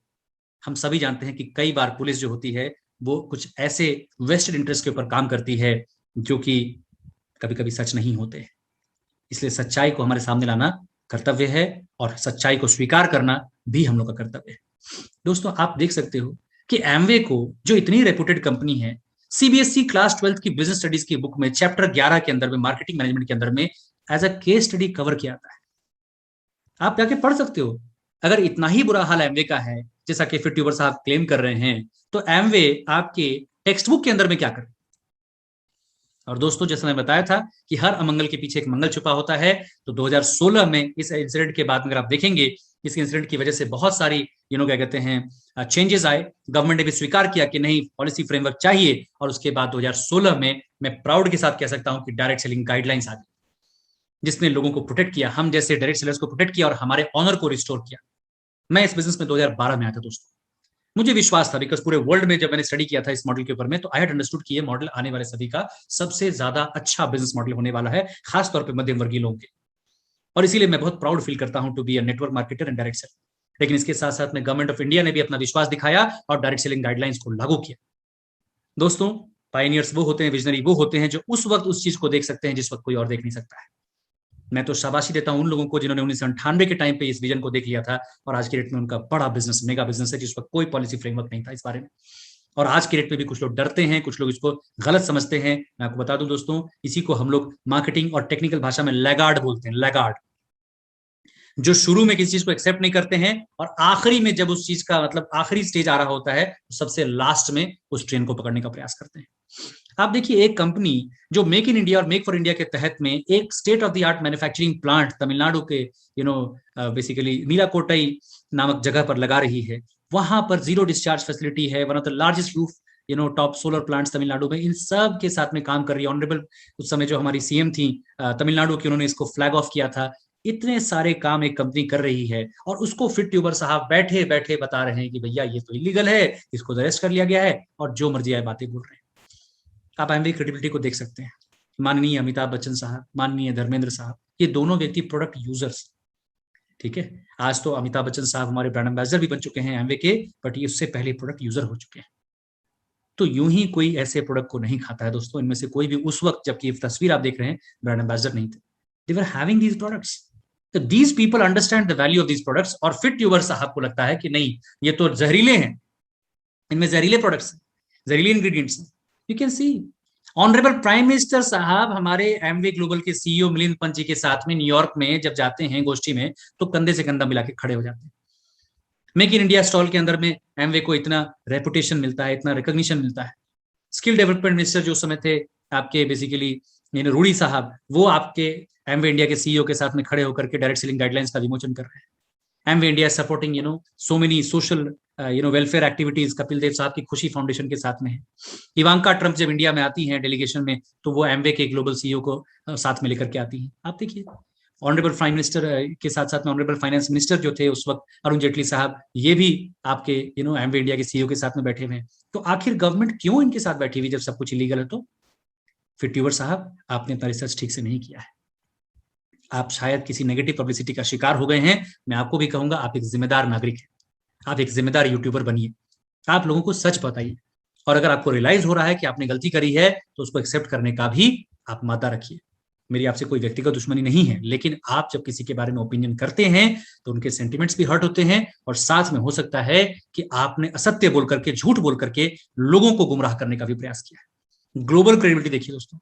हम सभी जानते हैं कि कई बार पुलिस जो होती है वो कुछ ऐसे वेस्टेड इंटरेस्ट के ऊपर काम करती है जो कि कभी कभी सच नहीं होते। इसलिए सच्चाई को हमारे सामने लाना कर्तव्य है और सच्चाई को स्वीकार करना भी हम लोग का कर्तव्य है। दोस्तों, आप देख सकते हो कि एमवे को, जो इतनी रेपुटेड कंपनी है, सीबीएसई क्लास 12 की बिजनेस स्टडीज की बुक में चैप्टर 11 के अंदर में, मार्केटिंग मैनेजमेंट के अंदर में, as a case study cover किया था। आप जाके पढ़ सकते हो। अगर इतना ही बुरा हाल एमवे का है जैसा कि फिट ट्यूबर साहब क्लेम कर रहे हैं, तो एमवे आपके टेक्स्ट बुक के अंदर में क्या करे। और दोस्तों, जैसा मैंने बताया था कि हर अमंगल के पीछे एक मंगल छुपा होता है, तो 2016 में इस इंसिडेंट के बाद अगर आप देखेंगे, इस इंसिडेंट की वजह से बहुत सारी क्या कहते हैं चेंजेस आए। गवर्नमेंट ने भी स्वीकार किया कि नहीं, पॉलिसी फ्रेमवर्क चाहिए, और उसके बाद 2016 में मैं प्राउड के साथ कह सकता हूं कि डायरेक्ट सेलिंग गाइडलाइंस आ गई, जिसने लोगों को प्रोटेक्ट किया, हम जैसे डायरेक्ट सेलर्स को प्रोटेक्ट किया और हमारे ऑनर को रिस्टोर किया। मैं इस बिजनेस में 2012 में आया था दोस्तों। मुझे विश्वास था, बिकॉज पूरे वर्ल्ड में जब मैंने स्टडी किया था इस मॉडल के ऊपर में, तो आई हैड अंडरस्टूड कि ये मॉडल आने वाले सभी का सबसे ज्यादा अच्छा बिजनेस मॉडल होने वाला है, खासतौर पर मध्यम वर्गीय लोगों के। और इसीलिए मैं बहुत प्राउड फील करता हूं to be a network marketer and direct seller. लेकिन इसके साथ साथ में गवर्नमेंट ऑफ इंडिया ने भी अपना विश्वास दिखाया और डायरेक्ट सेलिंग गाइडलाइंस को लागू किया। दोस्तों, पायनियर्स वो होते हैं, विजनरी वो होते हैं जो उस वक्त उस चीज को देख सकते हैं जिस वक्त कोई और देख नहीं सकता है। मैं तो शाबाशी देता हूं उन लोगों को जिन्होंने 1998 के टाइम पे इस विजन को देख लिया था, और आज के डेट में उनका बड़ा बिजनेस, मेगा बिजनेस है, जिस वक्त कोई पॉलिसी फ्रेमवर्क नहीं था इस बारे में। और आज के डेट में भी कुछ लोग डरते हैं, कुछ लोग इसको गलत समझते हैं। मैं आपको बता दूं दोस्तों, इसी को हम लोग मार्केटिंग और टेक्निकल भाषा में लैगार्ड बोलते हैं। लैगार्ड, जो शुरू में किसी चीज को एक्सेप्ट नहीं करते हैं और आखिरी में जब उस चीज का मतलब आखिरी स्टेज आ रहा होता है, तो सबसे लास्ट में उस ट्रेन को पकड़ने का प्रयास करते हैं। आप देखिए, एक कंपनी जो मेक इन इंडिया और मेक फॉर इंडिया के तहत में एक state of the art manufacturing plant Tamil Nadu के बेसिकली नीलाकोटाई नामक जगह पर लगा रही है, वहां पर जीरो डिस्चार्ज फैसिलिटी है, one of the largest roof top solar plants Tamil Nadu में, इन सब के साथ में काम कर रही है। ऑनरेबल उस समय जो हमारी सीएम थी तमिलनाडु की, उन्होंने इसको फ्लैग ऑफ किया था। इतने सारे काम एक कंपनी कर रही है और उसको फिट ट्यूबर साहब बैठे बैठे बता रहे हैं कि भैया ये तो इलीगल है, इसको अरेस्ट कर लिया गया है, और जो मर्जी आए बातें बोल रहे हैं। आप एमवे क्रेडिबिलिटी को देख सकते हैं। माननीय अमिताभ बच्चन साहब, माननीय धर्मेंद्र साहब, ये दोनों व्यक्ति प्रोडक्ट यूजर्स, ठीक है। आज तो अमिताभ बच्चन साहब हमारे ब्रांड एम्बेसडर भी बन चुके हैं एमवे के, बट ये उससे पहले प्रोडक्ट यूजर हो चुके हैं। तो यूं ही कोई ऐसे प्रोडक्ट को नहीं खाता है दोस्तों। इनमें से कोई भी उस वक्त, जबकि ये तस्वीर आप देख रहे हैं, ब्रांड एम्बेसडर नहीं थे। दे वर हैविंग दीज प्रोडक्ट्स। तो these people understand the value of these products, और फिट ट्यूबर साहब को लगता है कि नहीं, ये तो जहरीले हैं, इनमें जहरीले प्रोडक्ट्स हैं, जहरीले इंग्रेडिएंट्स हैं। You can see honourable prime minister साहब हमारे एमवे ग्लोबल के सीईओ मिलिंद पंत जी के साथ में न्यूयॉर्क में जब जाते हैं गोष्ठी में, तो कंधे से कंधा मिला के खड़े हो जाते हैं। मेक इन इंडिया स्टॉल के अंदर में एमवे को इतना रेपुटेशन मिलता है, इतना रिकॉग्निशन मिलता है। स्किल डेवलपमेंट मिनिस्टर जो समय थे आपके बेसिकली रूडी साहब, वो आपके एमवे इंडिया के सीईओ के साथ में खड़े होकर के डायरेक्ट सेलिंग गाइडलाइंस का विमोचन कर रहे हैं। Amway India supporting so many social welfare activities Kapil Dev साहब की खुशी फाउंडेशन के साथ में है। इवांका ट्रंप जब इंडिया में आती हैं डेलीगेशन में, तो वो एमवे के ग्लोबल सीईओ को साथ में लेकर के आती हैं। आप देखिए, ऑनरेबल प्राइम मिनिस्टर के साथ साथ में ऑनरेबल फाइनेंस मिनिस्टर जो थे उस वक्त, अरुण जेटली साहब, ये भी आपके एमवे इंडिया के सीईओ के साथ में बैठे हुए हैं। तो आखिर गवर्नमेंट क्यों इनके साथ बैठी हुई जब सब कुछ इलीगल है? तो फिर ट्यूबर साहब, आपने अपना रिसर्च ठीक से नहीं किया है। आप शायद किसी नेगेटिव पब्लिसिटी का शिकार हो गए हैं। मैं आपको भी कहूंगा, आप एक जिम्मेदार नागरिक हैं, आप एक जिम्मेदार यूट्यूबर बनिए, आप लोगों को सच बताइए, और अगर आपको रियलाइज हो रहा है कि आपने गलती करी है, तो उसको एक्सेप्ट करने का भी आप मादा रखिए। मेरी आपसे कोई व्यक्तिगत दुश्मनी नहीं है, लेकिन आप जब किसी के बारे में ओपिनियन करते हैं तो उनके सेंटिमेंट्स भी हर्ट होते हैं, और साथ में हो सकता है कि आपने असत्य बोल करके, झूठ बोल करके लोगों को गुमराह करने का भी प्रयास किया है। ग्लोबल क्रेडिबिलिटी देखिए दोस्तों,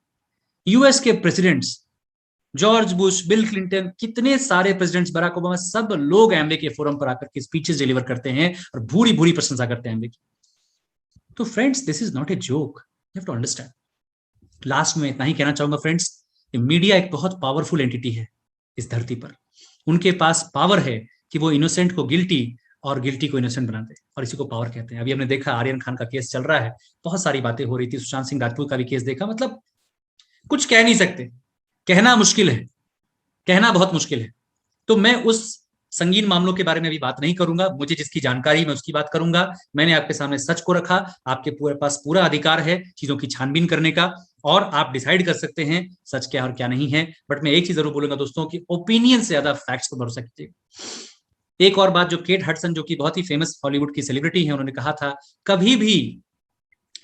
यूएस के presidents, George Bush, Bill Clinton, कितने सारे प्रेसिडेंट्स, बराक ओबामा, सब लोग एमवे के फोरम पर आकर के स्पीचेस डिलीवर करते हैं और भूरी भूरी प्रशंसा करते हैं एमवे की। तो friends, this is not a joke, you have to understand. Last में इतना ही कहना चाहूंगा फ्रेंड्स, मीडिया एक बहुत पावरफुल एंटिटी है इस धरती पर। उनके पास पावर है कि वो इनोसेंट को गिल्टी और गिल्टी को इनोसेंट बनाते हैं, और इसी को पावर कहते हैं। अभी हमने देखा आर्यन खान का केस चल रहा है, बहुत सारी बातें हो रही थी, सुशांत सिंह राजपूत का भी केस देखा। मतलब कुछ कह नहीं सकते, कहना मुश्किल है, कहना बहुत मुश्किल है। तो मैं उस संगीन मामलों के बारे में भी बात नहीं करूंगा, मुझे जिसकी जानकारी मैं उसकी बात करूंगा। मैंने आपके सामने सच को रखा, आपके पास पूरा अधिकार है चीजों की छानबीन करने का, और आप डिसाइड कर सकते हैं सच क्या और क्या नहीं है। बट मैं एक चीज जरूर बोलूंगा दोस्तों कि ओपिनियन से ज्यादा फैक्ट्स पर भरोसा कीजिए। एक और बात, जो केट हडसन, जो कि बहुत ही फेमस हॉलीवुड की सेलिब्रिटी है, उन्होंने कहा था, कभी भी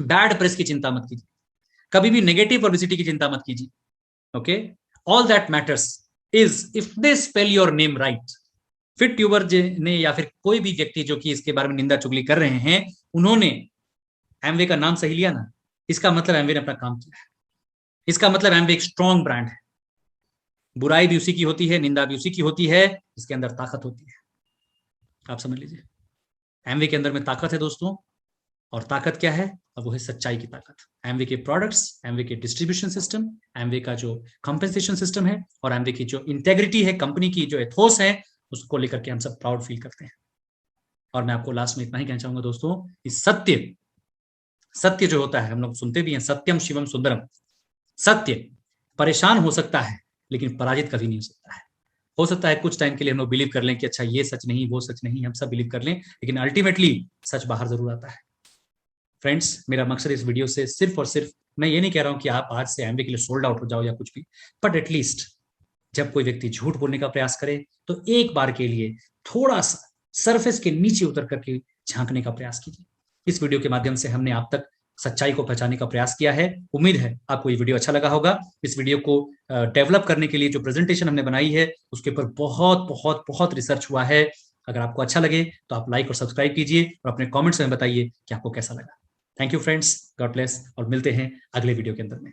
बैड प्रेस की चिंता मत कीजिए, कभी भी नेगेटिव पब्लिसिटी की चिंता मत कीजिए। Okay, all that matters is if they spell your name right. Fit tuber ने या फिर कोई भी व्यक्ति जो कि इसके बारे में निंदा चुगली कर रहे हैं, उन्होंने एमवे का नाम सही लिया ना, इसका मतलब एमवे ने अपना काम किया है, इसका मतलब एमवे एक स्ट्रॉन्ग ब्रांड है। बुराई भी उसी की होती है, निंदा भी उसी की होती है, इसके अंदर ताकत होती है। आप समझ लीजिए, एमवे के अंदर में ताकत है दोस्तों, और ताकत क्या है? अब वो है सच्चाई की ताकत। एमवे के प्रोडक्ट्स, एमवे के डिस्ट्रीब्यूशन सिस्टम, एमवे का जो कंपेंसेशन सिस्टम है, और एमवे की जो इंटेग्रिटी है, कंपनी की जो एथोस है, उसको लेकर के हम सब प्राउड फील करते हैं। और मैं आपको लास्ट में इतना ही कहना चाहूंगा दोस्तों, कि सत्य जो होता है, हम लोग सुनते भी हैं, सत्यम शिवम सुंदरम। सत्य परेशान हो सकता है, लेकिन पराजित कभी नहीं हो सकता है। हो सकता है कुछ टाइम के लिए हम लोग बिलीव कर लें कि अच्छा ये सच नहीं, वो सच नहीं, हम सब बिलीव कर लें, लेकिन अल्टीमेटली सच बाहर जरूर आता है। फ्रेंड्स, मेरा मकसद इस वीडियो से सिर्फ और सिर्फ, मैं ये नहीं कह रहा हूं कि आप आज से एमवे के लिए सोल्ड आउट हो जाओ या कुछ भी, बट एटलीस्ट जब कोई व्यक्ति झूठ बोलने का प्रयास करे तो एक बार के लिए थोड़ा सा सरफेस के नीचे उतर करके झांकने का प्रयास कीजिए। इस वीडियो के माध्यम से हमने आप तक सच्चाई को पहचानने का प्रयास किया है। उम्मीद है आपको ये वीडियो अच्छा लगा होगा। इस वीडियो को डेवलप करने के लिए जो प्रेजेंटेशन हमने बनाई है, उसके ऊपर बहुत बहुत बहुत रिसर्च हुआ है। अगर आपको अच्छा लगे तो आप लाइक और सब्सक्राइब कीजिए, और अपने कमेंट्स में बताइए कि आपको कैसा लगा। Thank you friends, God bless, और मिलते हैं अगले वीडियो के अंदर में।